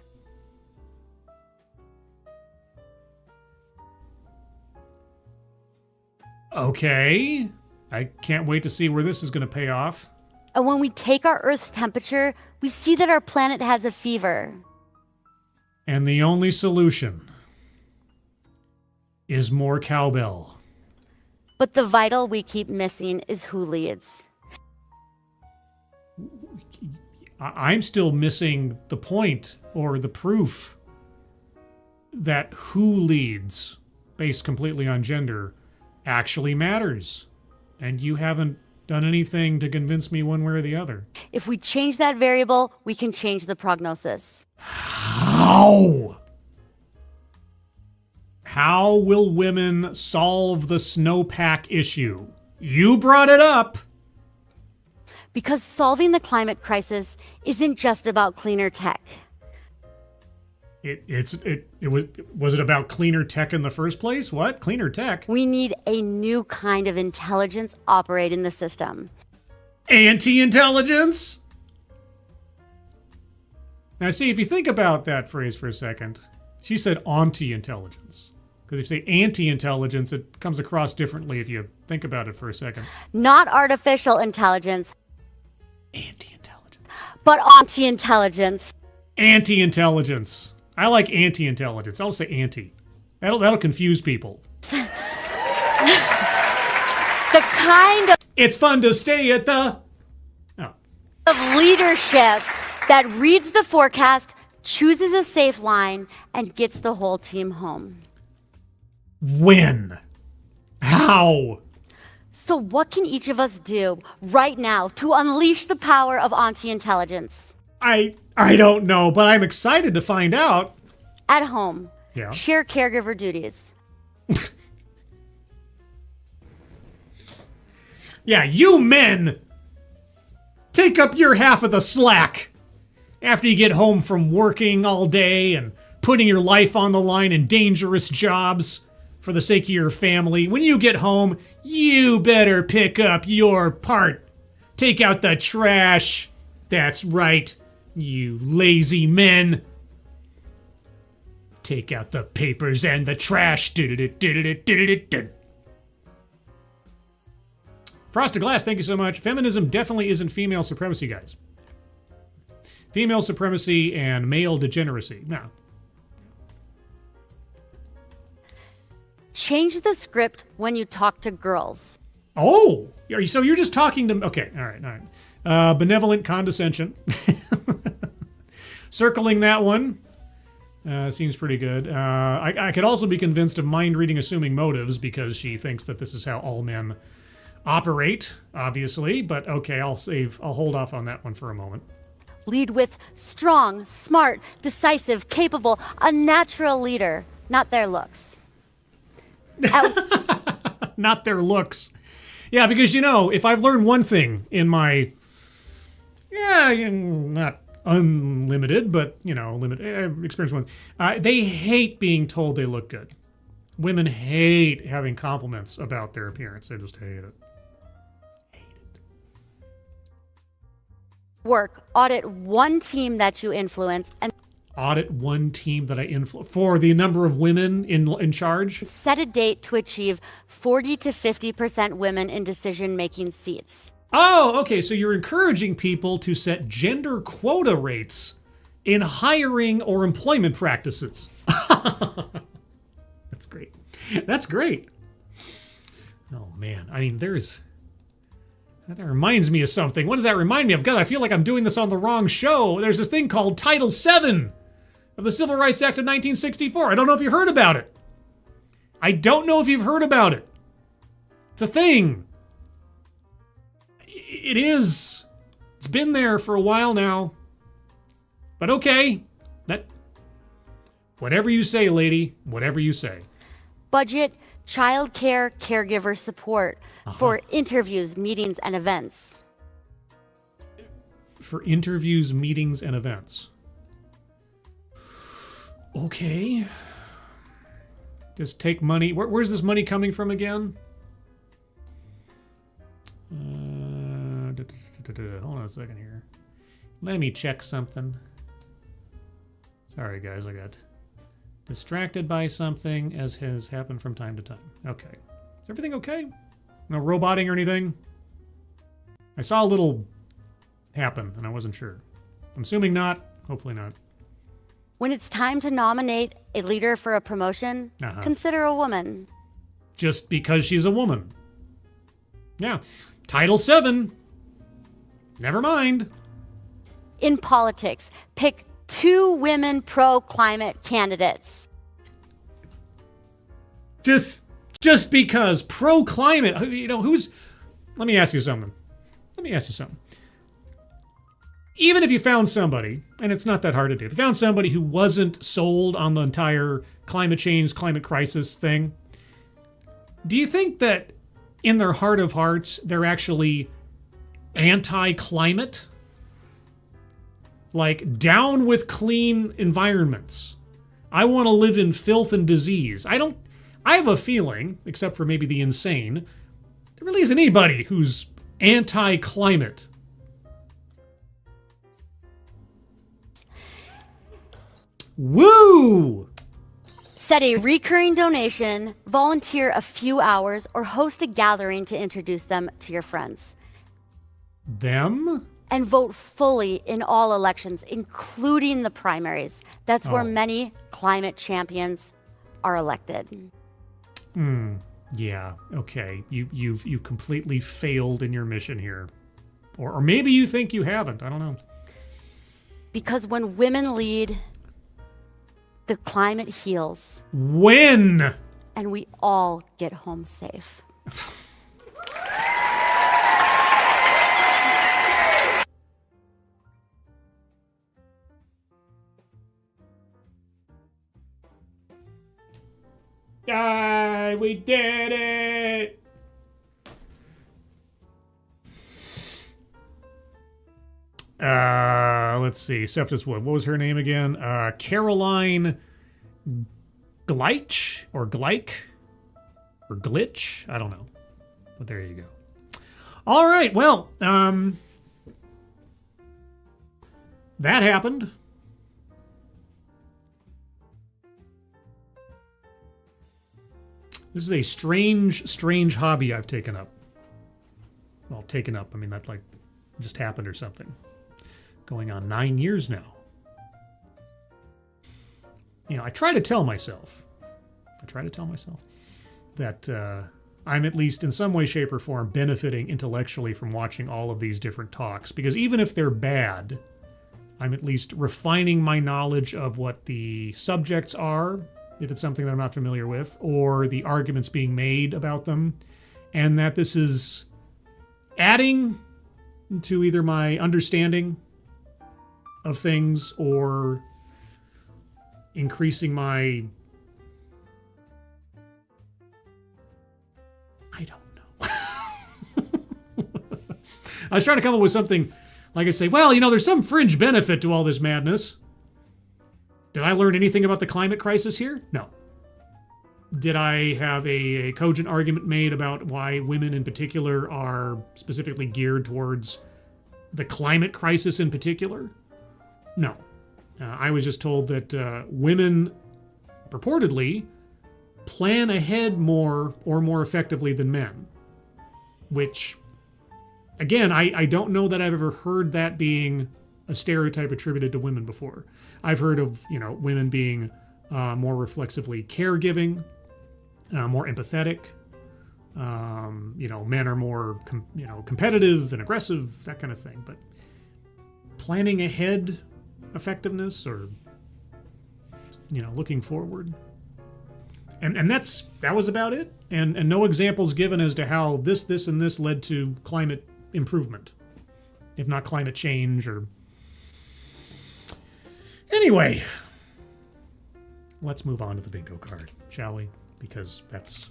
Okay. I can't wait to see where this is going to pay off. And when we take our Earth's temperature, we see that our planet has a fever. And the only solution is more cowbell. But the vital we keep missing is who leads. I'm still missing the point or the proof that who leads, based completely on gender, actually matters. And you haven't done anything to convince me one way or the other. If we change that variable, we can change the prognosis. How? How will women solve the snowpack issue? You brought it up. Because solving the climate crisis isn't just about cleaner tech. Was it about cleaner tech in the first place? What? Cleaner tech? We need a new kind of intelligence operating the system. Anti-intelligence? Now see, if you think about that phrase for a second, she said anti-intelligence. Because if you say anti-intelligence, it comes across differently if you think about it for a second. Not artificial intelligence, Anti-intelligence. but anti-intelligence. Anti-intelligence. I like anti-intelligence. I'll say anti. That'll confuse people. The kind It's fun to stay at the... Oh. of leadership that reads the forecast, chooses a safe line, and gets the whole team home. When? How? So what can each of us do right now to unleash the power of anti-intelligence? I don't know, but I'm excited to find out. At home, Yeah. share caregiver duties. Yeah, you men! Take up your half of the slack. After you get home from working all day and putting your life on the line in dangerous jobs for the sake of your family, when you get home, you better pick up your part. Take out the trash. That's right, you lazy men. Take out the papers and the trash. Frosted Glass, thank you so much. Feminism definitely isn't female supremacy, guys. Female supremacy and male degeneracy. No. Change the script when you talk to girls. Oh, so you're just talking to... Okay, all right. Benevolent condescension. Circling that one. Seems pretty good. I could also be convinced of mind reading assuming motives because she thinks that this is how all men operate, obviously. But okay, I'll hold off on that one for a moment. Lead with strong, smart, decisive, capable, a natural leader, not their looks. Not their looks. Yeah, because, if I've learned one thing in my, not unlimited, but, limited experience one, they hate being told they look good. Women hate having compliments about their appearance. They just hate it. Work, audit one team that you influence, and Audit one team that I influence for the number of women in charge. set a date to achieve 40 to 50% women in decision-making seats. Oh, okay. So you're encouraging people to set gender quota rates in hiring or employment practices. That's great. That's great. Oh man, I mean, that reminds me of something. What does that remind me of? God, I feel like I'm doing this on the wrong show. There's this thing called Title VII. of the Civil Rights Act of 1964. I don't know if you heard about it. I don't know if you've heard about it. It's a thing. It is. It's been there for a while now. But okay. Whatever you say, lady. Whatever you say. Budget child care caregiver support for interviews, meetings, and events. For interviews, meetings, and events. Okay. Just take money. Where's this money coming from again? Hold on a second here. Let me check something. Sorry, guys, I got distracted by something, as has happened from time to time. Okay. Is everything okay? No roboting or anything? I saw a little happen, and I wasn't sure. I'm assuming not. Hopefully not. When it's time to nominate a leader for a promotion, consider a woman. Just because she's a woman. Yeah. Title VII. Never mind. In politics, pick 2 women pro-climate candidates. Just because pro-climate, who's... Let me ask you something. Even if you found somebody, and it's not that hard to do, if you found somebody who wasn't sold on the entire climate change, climate crisis thing, do you think that in their heart of hearts, they're actually anti-climate? Like, down with clean environments. I want to live in filth and disease. I have a feeling, except for maybe the insane, there really isn't anybody who's anti-climate. Woo! Set a recurring donation, volunteer a few hours, or host a gathering to introduce them to your friends. Them? And vote fully in all elections, including the primaries. That's where many climate champions are elected. Yeah, okay. You've completely failed in your mission here. Or maybe you think you haven't. I don't know. Because when women lead, the climate heals. When? And we all get home safe. We did it! Let's see. Septus Wood. What was her name again? Caroline Gleich or Gleich or Glitch? I don't know. But there you go. All right. Well, that happened. This is a strange hobby I've taken up. Well, taken up. I mean, that like just happened or something. Going on 9 years now. I try to tell myself that I'm at least in some way, shape, or form benefiting intellectually from watching all of these different talks. Because even if they're bad, I'm at least refining my knowledge of what the subjects are, if it's something that I'm not familiar with, or the arguments being made about them, and that this is adding to either my understanding of things or increasing my... I don't know. I was trying to come up with something like I say, well, there's some fringe benefit to all this madness. Did I learn anything about the climate crisis here? No. Did I have a cogent argument made about why women in particular are specifically geared towards the climate crisis in particular? No. I was just told that women purportedly plan ahead more or more effectively than men. Which, again, I don't know that I've ever heard that being a stereotype attributed to women before. I've heard of, women being more reflexively caregiving, more empathetic. Men are more, competitive and aggressive, that kind of thing. But planning ahead effectiveness, or looking forward. And that was about it. And no examples given as to how this, and this led to climate improvement, if not climate change or... Anyway, let's move on to the bingo card, shall we? Because that's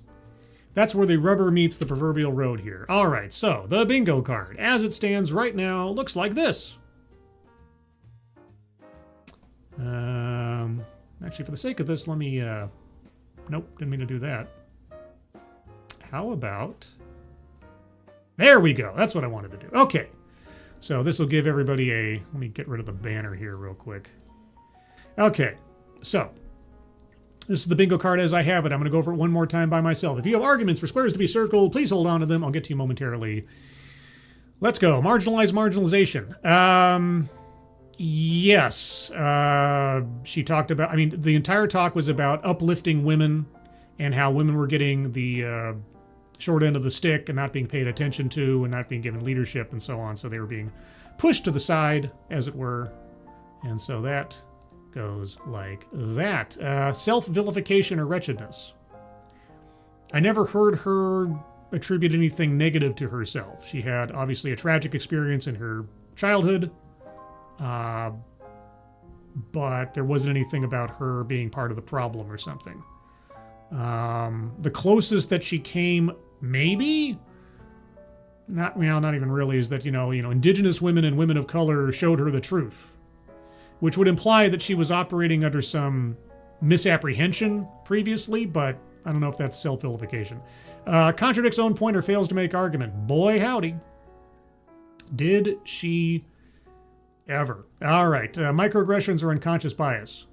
where the rubber meets the proverbial road here. All right, so the bingo card, as it stands right now, looks like this. Actually, for the sake of this, let me... Nope, didn't mean to do that. How about... There we go. That's what I wanted to do. Okay. So this will give everybody a... Let me get rid of the banner here real quick. Okay. So this is the bingo card as I have it. I'm going to go over it one more time by myself. If you have arguments for squares to be circled, please hold on to them. I'll get to you momentarily. Let's go. Marginalize marginalization. Yes. She talked about... I mean, the entire talk was about uplifting women and how women were getting the short end of the stick and not being paid attention to and not being given leadership and so on. So they were being pushed to the side, as it were. And so that goes like that. Self-vilification or wretchedness. I never heard her attribute anything negative to herself. She had obviously a tragic experience in her childhood, but there wasn't anything about her being part of the problem or something. The closest that she came, maybe, not even really, is that, indigenous women and women of color showed her the truth, which would imply that she was operating under some misapprehension previously, but I don't know if that's self-vilification. Contradicts own point or fails to make argument. Boy, howdy. Did she ever. All right. Microaggressions or unconscious bias.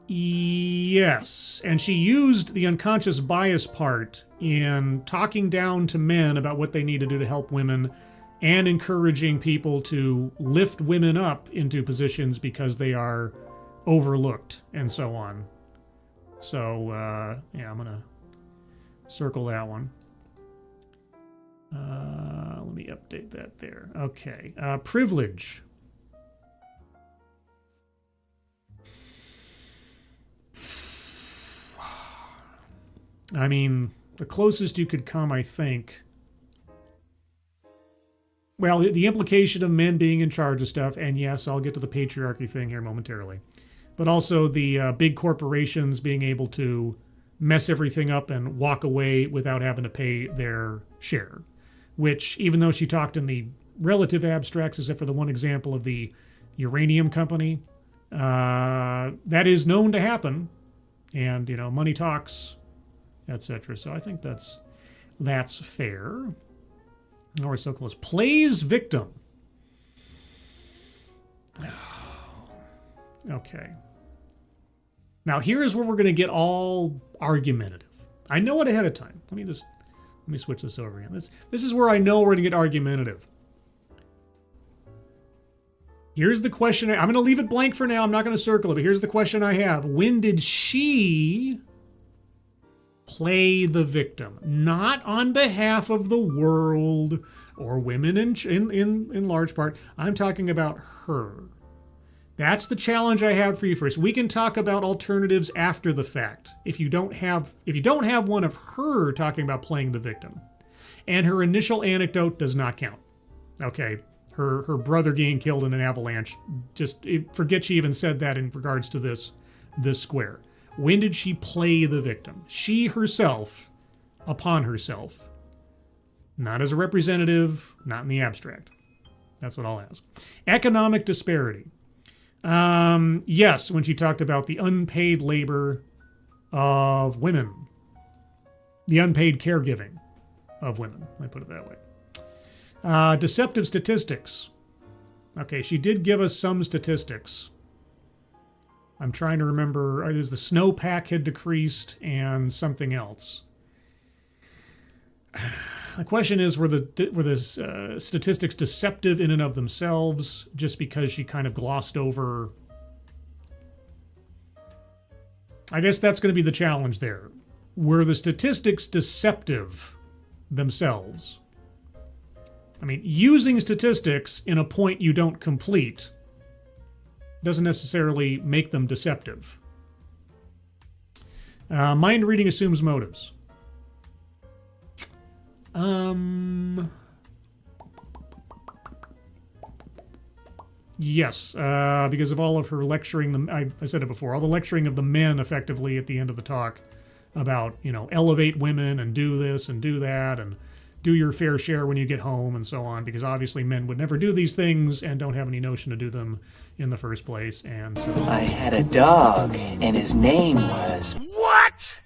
Yes. And she used the unconscious bias part in talking down to men about what they need to do to help women and encouraging people to lift women up into positions because they are overlooked and so on. So, yeah, I'm going to circle that one. Let me update that there. Okay. Privilege. I mean, the closest you could come, I think. Well, the implication of men being in charge of stuff, and yes, I'll get to the patriarchy thing here momentarily. But also the big corporations being able to mess everything up and walk away without having to pay their share. Which, even though she talked in the relative abstracts, except for the one example of the uranium company, that is known to happen. And, money talks, etc. So I think that's fair. Oh, we're so close. Plays victim. Okay. Now here's where we're going to get all argumentative. I know it ahead of time. Let me switch this over again. This is where I know we're going to get argumentative. Here's the question. I'm going to leave it blank for now. I'm not going to circle it, but here's the question I have. When did she play the victim? Not on behalf of the world or women in large part. I'm talking about her. That's the challenge I have for you first. We can talk about alternatives after the fact. If you don't have one of her talking about playing the victim, and her initial anecdote does not count. Okay, her brother getting killed in an avalanche. Just forget she even said that in regards to this square. When did she play the victim? She herself, upon herself. Not as a representative, not in the abstract. That's what I'll ask. Economic disparity. Yes, when she talked about the unpaid labor of women. The unpaid caregiving of women. Let me put it that way. Deceptive statistics. Okay, she did give us some statistics. I'm trying to remember. There's the snowpack had decreased and something else. The question is, were the statistics deceptive in and of themselves just because she kind of glossed over? I guess that's going to be the challenge there. Were the statistics deceptive themselves? I mean, using statistics in a point you don't complete doesn't necessarily make them deceptive. Mind reading assumes motives. Yes, because of all of her lecturing, I said it before, all the lecturing of the men effectively at the end of the talk about, elevate women and do this and do that and do your fair share when you get home and so on, because obviously men would never do these things and don't have any notion to do them in the first place. And so I had a dog and his name was... What?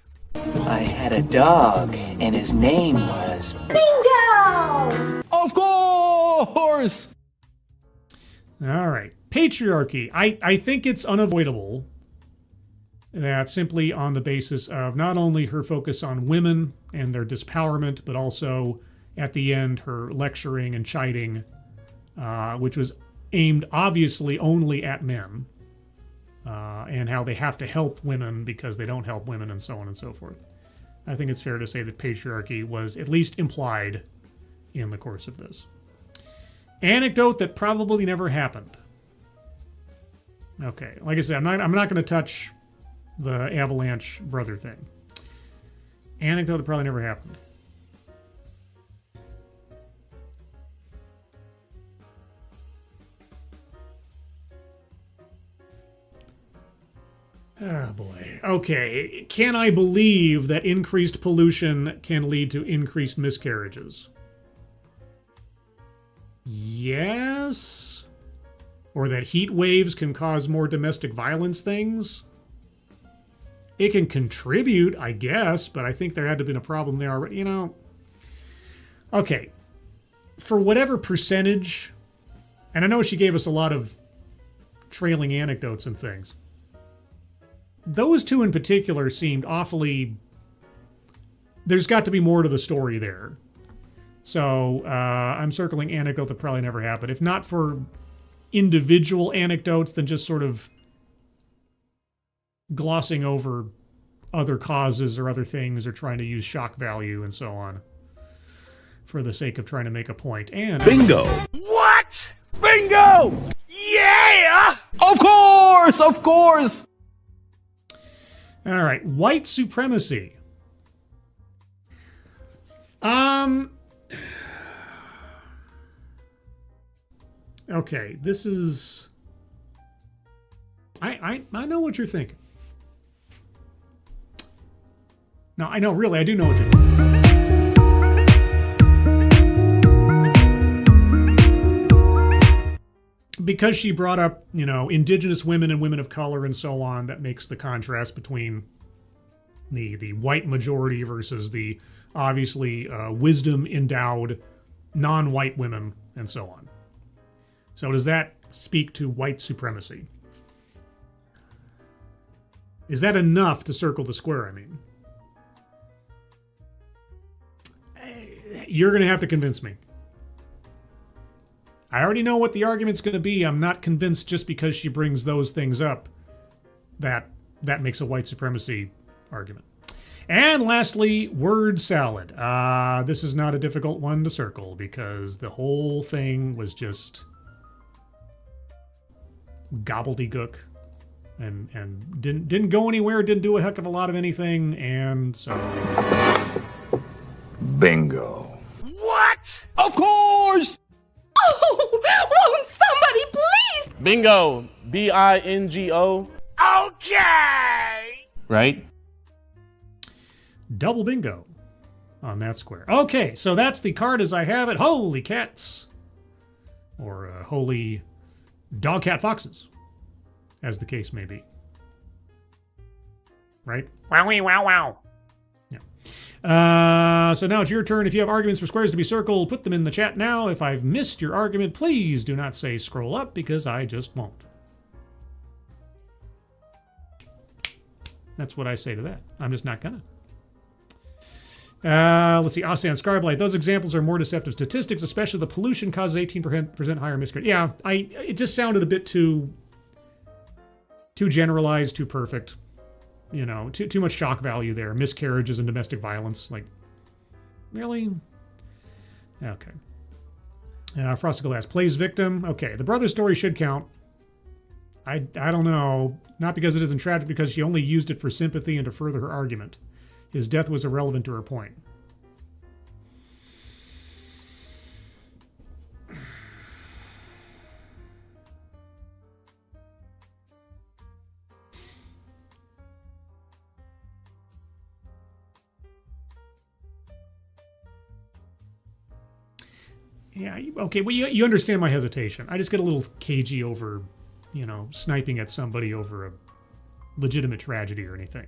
I had a dog and his name was... Bingo! Of course! All right. Patriarchy. I think it's unavoidable that simply on the basis of not only her focus on women and their dispowerment, but also at the end her lecturing and chiding, which was aimed obviously only at men, and how they have to help women because they don't help women and so on and so forth. I think it's fair to say that patriarchy was at least implied in the course of this. Anecdote that probably never happened. Okay, like I said, I'm not going to touch the Avalanche brother thing. Anecdote that probably never happened. Oh boy. Okay, can I believe that increased pollution can lead to increased miscarriages? Yes. Or that heat waves can cause more domestic violence things? It can contribute, I guess, but I think there had to have been a problem there already. Okay. For whatever percentage, and I know she gave us a lot of trailing anecdotes and things. Those two in particular seemed awfully... There's got to be more to the story there. So I'm circling anecdote that probably never happened. If not for individual anecdotes, then just sort of glossing over other causes or other things or trying to use shock value and so on for the sake of trying to make a point. And Bingo! What? Bingo! Yeah! Of course! Of course! all right, white supremacy. Okay, this is... I know what you're thinking. No, I know, really, I do know what you're thinking. Because she brought up, indigenous women and women of color and so on, that makes the contrast between the white majority versus the obviously wisdom-endowed non-white women and so on. So does that speak to white supremacy? Is that enough to circle the square, I mean? You're going to have to convince me. I already know what the argument's going to be. I'm not convinced just because she brings those things up that makes a white supremacy argument. And lastly, word salad. This is not a difficult one to circle because the whole thing was just gobbledygook and didn't go anywhere, didn't do a heck of a lot of anything, and so... Bingo. What? Of course! Oh, won't somebody please? Bingo. B-I-N-G-O. Okay! Right? Double bingo on that square. Okay, so that's the card as I have it. Holy cats. Or holy dog, cat, foxes, as the case may be. Right? Wowie wow wow. So now it's your turn. If you have arguments for squares to be circled, put them in the chat now. If I've missed your argument, please do not say scroll up because I just won't. That's what I say to that. I'm just not gonna. Let's see. Ossian Scarblight. Those examples are more deceptive statistics, especially the pollution causes 18% higher miscarriage. Yeah, it just sounded a bit too generalized, too perfect. Too much shock value there. Miscarriages and domestic violence. Like, really? Okay. Frosted Glass plays victim. Okay, the brother story should count. I don't know. Not because it isn't tragic, because she only used it for sympathy and to further her argument. His death was irrelevant to her point. Yeah, okay, well, you understand my hesitation. I just get a little cagey over, sniping at somebody over a legitimate tragedy or anything.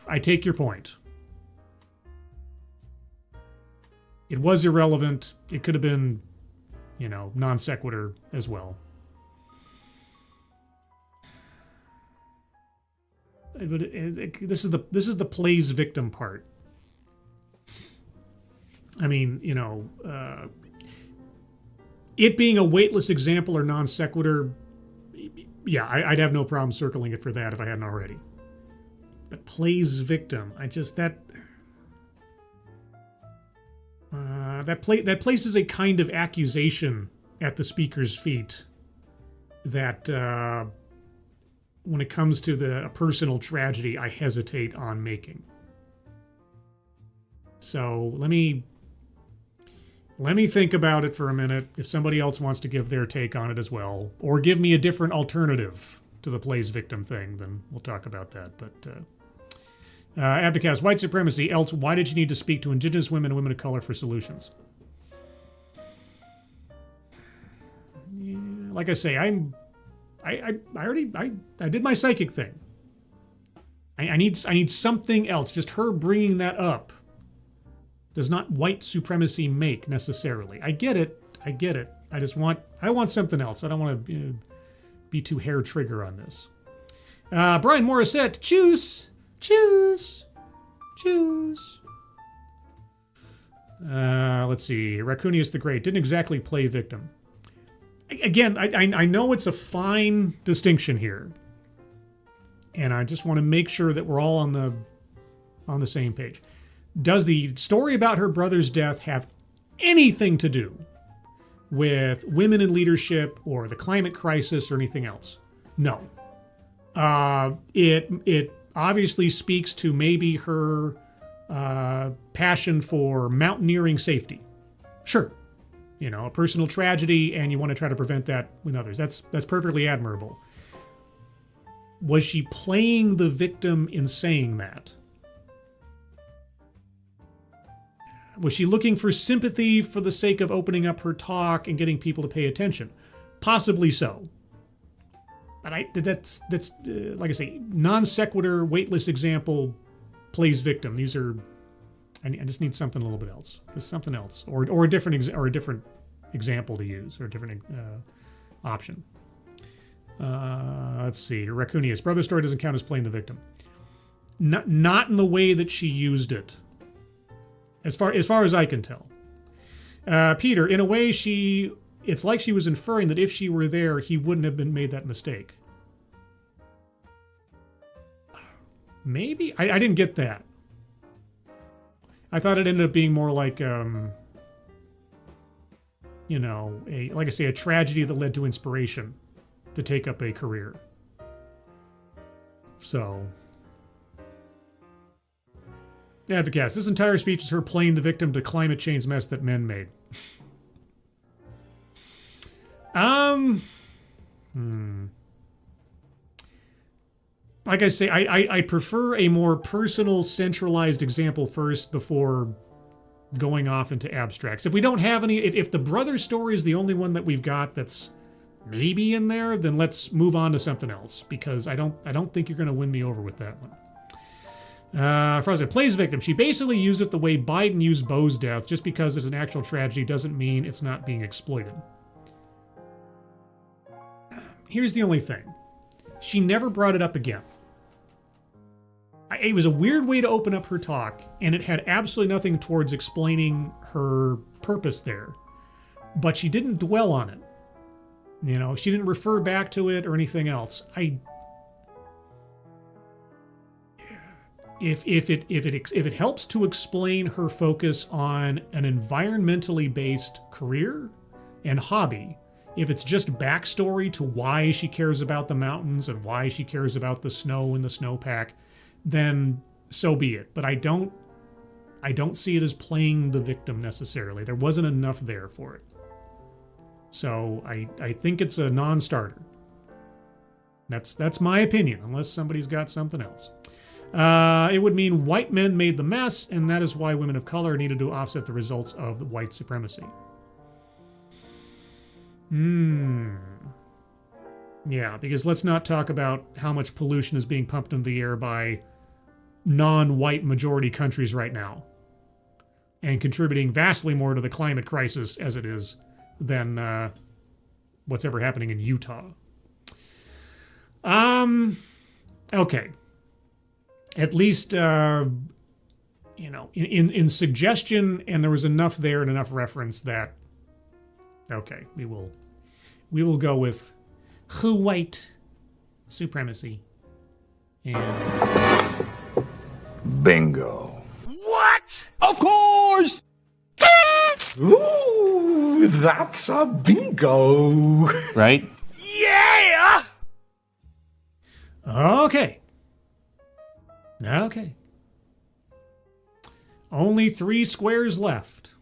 I take your point. It was irrelevant. It could have been, non sequitur as well. But this is the plays victim part. I mean, it being a weightless example or non sequitur, yeah, I'd have no problem circling it for that if I hadn't already. But plays victim, that places a kind of accusation at the speaker's feet that when it comes to a personal tragedy, I hesitate on making. So let me think about it for a minute. If somebody else wants to give their take on it as well, or give me a different alternative to the plays victim thing, then we'll talk about that. But Abdicast, white supremacy. Else, why did you need to speak to indigenous women and women of color for solutions? Yeah, like I say, I did my psychic thing. I need something else. Just her bringing that up does not white supremacy make necessarily. I get it. I want something else. I don't want to be too hair trigger on this. Brian Morissette, choose. Let's see. Raccoonius the Great didn't exactly play victim. Again, I know it's a fine distinction here, and I just want to make sure that we're all on the same page. Does the story about her brother's death have anything to do with women in leadership or the climate crisis or anything else? No. It obviously speaks to maybe her passion for mountaineering safety. Sure. A personal tragedy, and you want to try to prevent that with others. That's perfectly admirable. Was she playing the victim in saying that? Was she looking for sympathy for the sake of opening up her talk and getting people to pay attention? Possibly so. But that's like I say, non sequitur, weightless example, plays victim. These are, I just need something a little bit else, just something else, or a different example to use, or a different option. Let's see. Raccoonius, brother story doesn't count as playing the victim. Not in the way that she used it. As far as I can tell. Peter, in a way, it's like she was inferring that if she were there, he wouldn't have made that mistake. Maybe? I didn't get that. I thought it ended up being more like, like I say, a tragedy that led to inspiration to take up a career. So... Advocast, this entire speech is her playing the victim to climate change mess that men made. Like I say, I prefer a more personal, centralized example first before going off into abstracts. If we don't have any, if the brother story is the only one that we've got that's maybe in there, then let's move on to something else, because I don't think you're going to win me over with that one. Frozen plays victim. She basically used it the way Biden used Bo's death. Just because it's an actual tragedy doesn't mean it's not being exploited. Here's the only thing. She never brought it up again. It was a weird way to open up her talk, and it had absolutely nothing towards explaining her purpose there. But she didn't dwell on it. She didn't refer back to it or anything else. if it helps to explain her focus on an environmentally based career and hobby, if it's just backstory to why she cares about the mountains and why she cares about the snow and the snowpack, then so be it. But I don't see it as playing the victim necessarily. There wasn't enough there for it. So I think it's a non-starter. That's my opinion, unless somebody's got something else. It would mean white men made the mess, and that is why women of color needed to offset the results of the white supremacy. Yeah, because let's not talk about how much pollution is being pumped into the air by non-white majority countries right now, and contributing vastly more to the climate crisis as it is than what's ever happening in Utah. Okay. At least, in suggestion, and there was enough there and enough reference that, okay, we will go with white supremacy. And Bingo. What? Of course! Ooh, that's a bingo. Right? Yeah! okay. Okay. Only 3 squares left.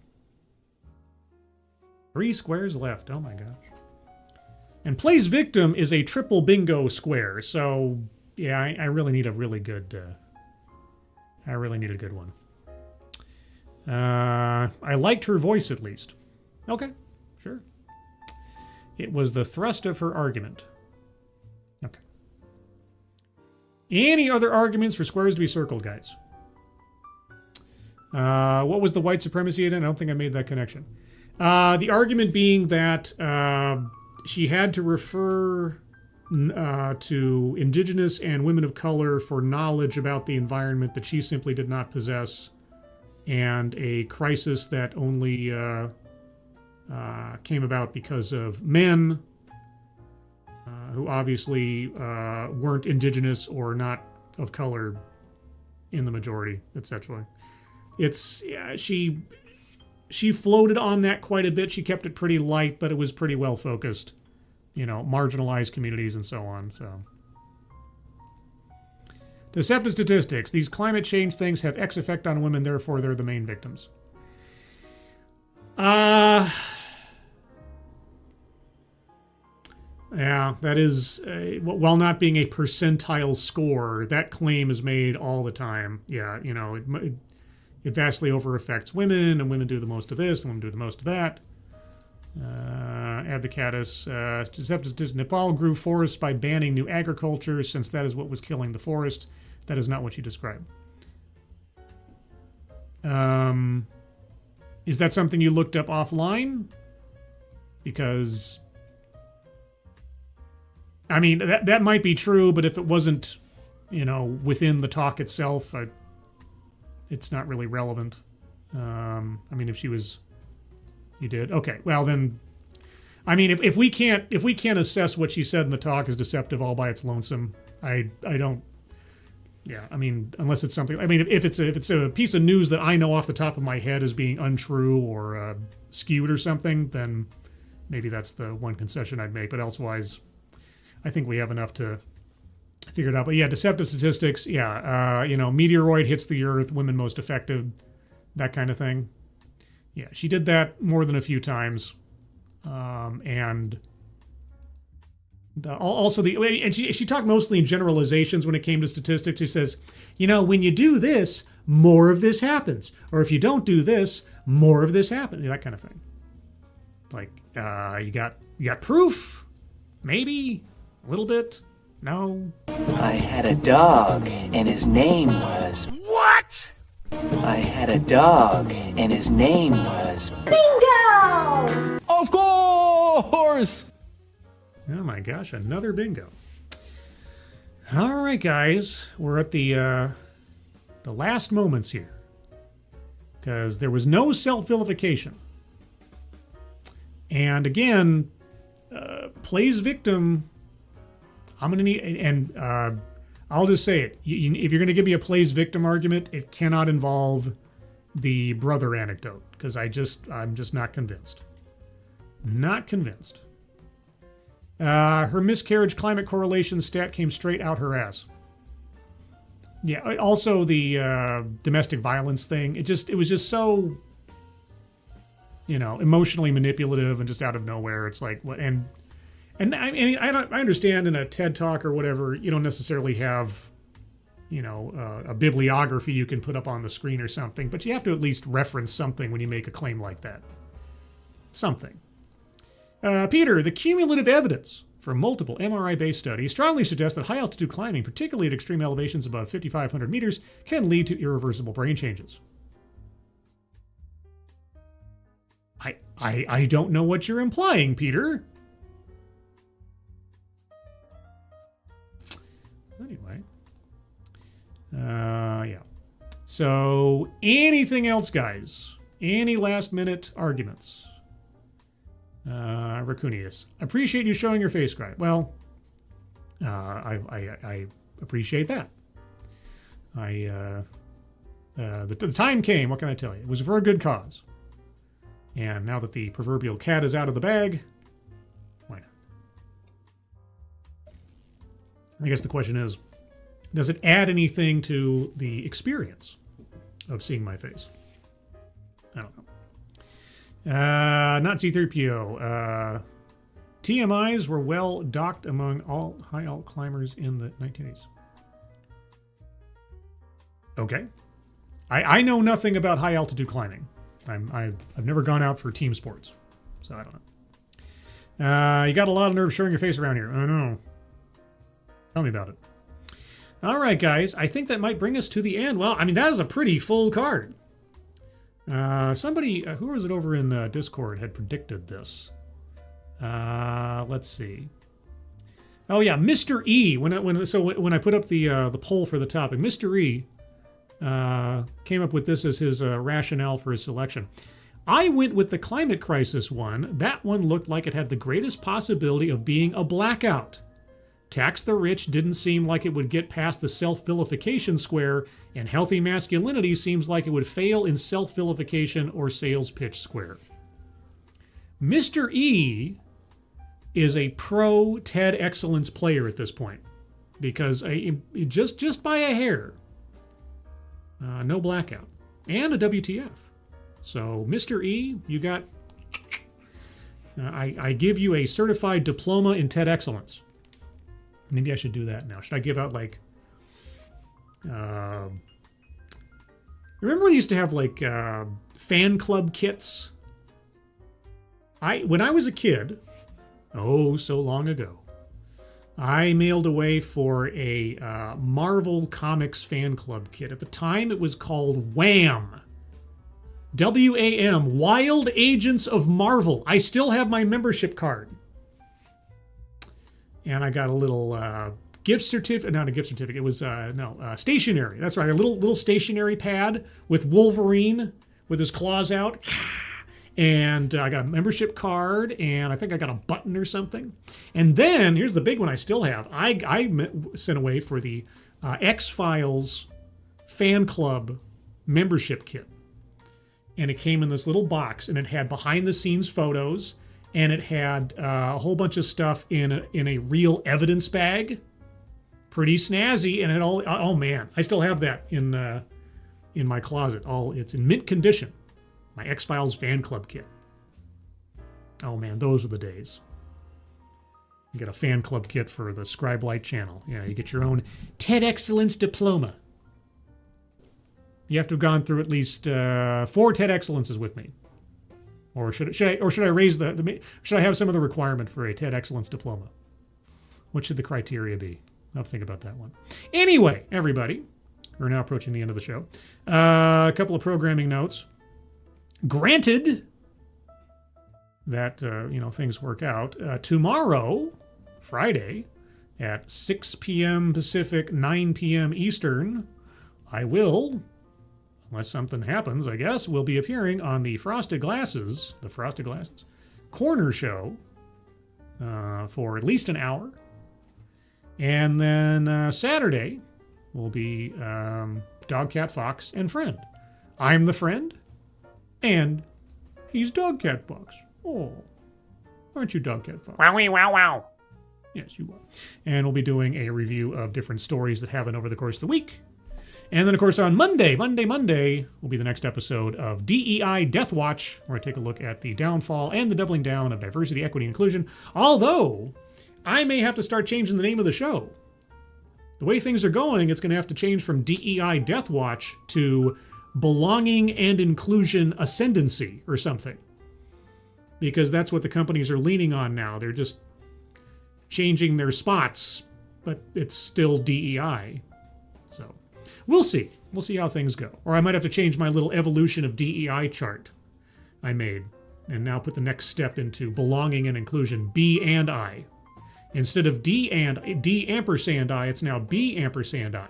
3 squares left. Oh my gosh. And plays victim is a triple bingo square. So yeah, I really need a really good. I really need a good one. I liked her voice at least. Okay, sure. It was the thrust of her argument. Okay. Any other arguments for squares to be circled, guys? What was the white supremacy in it? I don't think I made that connection. The argument being that she had to refer to indigenous and women of color for knowledge about the environment that she simply did not possess, and a crisis that only came about because of men who obviously weren't indigenous or not of color in the majority, etc. She floated on that quite a bit. She kept it pretty light, but it was pretty well focused. Marginalized communities and so on. So, deceptive statistics. These climate change things have X effect on women, therefore they're the main victims. Yeah, that is, while not being a percentile score, that claim is made all the time. Yeah, it vastly over affects women, and women do the most of this, and women do the most of that. Advocatus, Nepal grew forests by banning new agriculture, since that is what was killing the forest. That is not what you described. Is that something you looked up offline? Because, I mean, that might be true, but if it wasn't, within the talk itself, it's not really relevant. I mean, if she was, you did, okay. Well, then, I mean, if we can't assess what she said in the talk as deceptive all by its lonesome, I don't. Yeah, I mean, unless it's something. I mean, if it's a piece of news that I know off the top of my head as being untrue or skewed or something, then maybe that's the one concession I'd make. But elsewise, I think we have enough to figure it out. But yeah, deceptive statistics. Yeah, meteoroid hits the Earth, women most affected, that kind of thing. Yeah, she did that more than a few times, and she talked mostly in generalizations when it came to statistics. She says, when you do this, more of this happens, or if you don't do this, more of this happens. That kind of thing. Like, you got proof? Maybe a little bit. No. I had a dog, and his name was... What? I had a dog, and his name was... Bingo! Of course! Oh my gosh, another bingo. All right, guys, we're at the last moments here, because there was no self-vilification. And again, plays victim. I'm gonna need, and I'll just say it. If you're going to give me a plays victim argument, it cannot involve the brother anecdote, because I'm just not convinced. Not convinced. Her miscarriage climate correlation stat came straight out her ass. Yeah, also the domestic violence thing. It was just so, emotionally manipulative and just out of nowhere. It's like, what? And I understand in a TED Talk or whatever, you don't necessarily have, a bibliography you can put up on the screen or something, but you have to at least reference something when you make a claim like that. Something. Peter, the cumulative evidence from multiple MRI-based studies strongly suggests that high-altitude climbing, particularly at extreme elevations above 5,500 meters, can lead to irreversible brain changes. I don't know what you're implying, Peter. Anyway. Yeah. So, anything else, guys? Any last-minute arguments? Raccoonius. Appreciate you showing your face, Cry. Well, I appreciate that. The time came, what can I tell you? It was for a good cause. And now that the proverbial cat is out of the bag, why not? I guess the question is, does it add anything to the experience of seeing my face? I don't know. Not C3PO. TMIs were well docked among all high alt climbers in the 1980s. Okay. I know nothing about high altitude climbing. I've never gone out for team sports, so I don't know. You got a lot of nerve showing your face around here. I know. Tell me about it. All right, guys. I think that might bring us to the end. Well, I mean, that is a pretty full card. Somebody, who was it over in Discord, had predicted this. Let's see. Oh yeah, Mr. E. When I put up the poll for the topic, Mr. E. Came up with this as his rationale for his selection. I went with the climate crisis one. That one looked like it had the greatest possibility of being a blackout. Tax the rich didn't seem like it would get past the self-vilification square, and healthy masculinity seems like it would fail in self-vilification or sales pitch square. Mr. E is a pro TEDXcellence player at this point, because just by a hair, no blackout, and a WTF. So, Mr. E, you got, I give you a certified diploma in TEDXcellence. Maybe I should do that now. Should I give out like, remember we used to have like fan club kits? When I was a kid, oh, so long ago, I mailed away for a Marvel Comics fan club kit. At the time, it was called WAM. W-A-M, Wild Agents of Marvel. I still have my membership card. And I got a little gift certificate, not a gift certificate, it was, stationery. That's right, a little stationery pad with Wolverine with his claws out. And I got a membership card, and I think I got a button or something. And then, here's the big one I still have. I sent away for the X-Files fan club membership kit. And it came in this little box, and it had behind-the-scenes photos, and it had a whole bunch of stuff in a real evidence bag. Pretty snazzy, and it all, oh man, I still have that in my closet. It's in mint condition. My X-Files fan club kit. Oh man, those were the days. You get a fan club kit for the Scribe Light channel. Yeah, you get your own TEDXcellence diploma. You have to have gone through at least 4 TEDXcellences with me. Or should I raise should I have some of the requirement for a TEDXcellence diploma? What should the criteria be? I'll think about that one. Anyway, everybody, we're now approaching the end of the show. A couple of programming notes. Granted that things work out, tomorrow, Friday, at 6 p.m. Pacific, 9 p.m. Eastern, I will, unless something happens, I guess, will be appearing on the Frosted Glasses Corner Show for at least an hour. And then Saturday will be Dog, Cat, Fox, and Friend. I'm the friend, and he's Dog, Cat, Fox. Oh, aren't you Dog, Cat, Fox? Wowie wow wow. Yes, you are. And we'll be doing a review of different stories that happen over the course of the week. And then, of course, on Monday will be the next episode of DEI Death Watch, where I take a look at the downfall and the doubling down of diversity, equity, and inclusion. Although, I may have to start changing the name of the show. The way things are going, it's going to have to change from DEI Death Watch to Belonging and Inclusion Ascendancy or something. Because that's what the companies are leaning on now. They're just changing their spots, but it's still DEI. So we'll see. We'll see how things go. Or I might have to change my little evolution of DEI chart I made and now put the next step into belonging and inclusion, B and I. Instead of D ampersand I, it's now B ampersand I.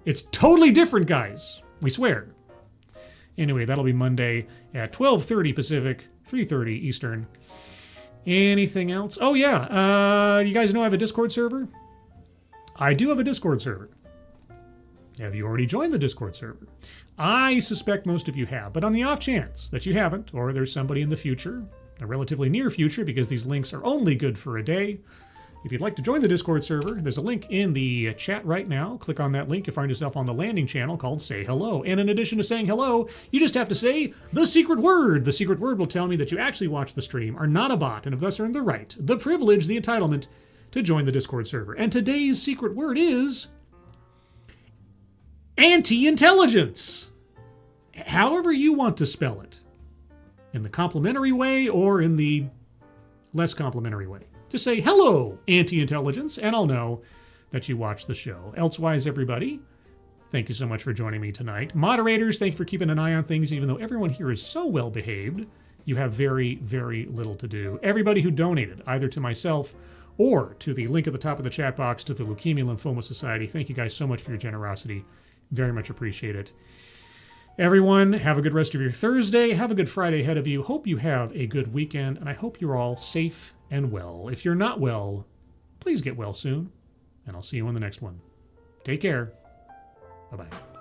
It's totally different, guys. We swear. Anyway, that'll be Monday at 12:30 Pacific, 3:30 Eastern. Anything else? Oh, yeah. You guys know I have a Discord server? I do have a Discord server. Have you already joined the Discord server? I suspect most of you have, but on the off chance that you haven't, or there's somebody in the future, a relatively near future, because these links are only good for a day, if you'd like to join the Discord server, there's a link in the chat right now. Click on that link. You'll find yourself on the landing channel called Say Hello. And in addition to saying hello, you just have to say the secret word. The secret word will tell me that you actually watch the stream, are not a bot, and have thus earned the right, the privilege, the entitlement to join the Discord server. And today's secret word is anti-intelligence. However you want to spell it. In the complimentary way or in the less complimentary way. Just say, hello, anti-intelligence, and I'll know that you watch the show. Elsewise, everybody, thank you so much for joining me tonight. Moderators, thank you for keeping an eye on things, even though everyone here is so well behaved. You have very, very little to do. Everybody who donated, either to myself or to the link at the top of the chat box to the Leukemia Lymphoma Society, thank you guys so much for your generosity. Very much appreciate it. Everyone, have a good rest of your Thursday. Have a good Friday ahead of you. Hope you have a good weekend, and I hope you're all safe and well. If you're not well, please get well soon, and I'll see you on the next one. Take care. Bye-bye.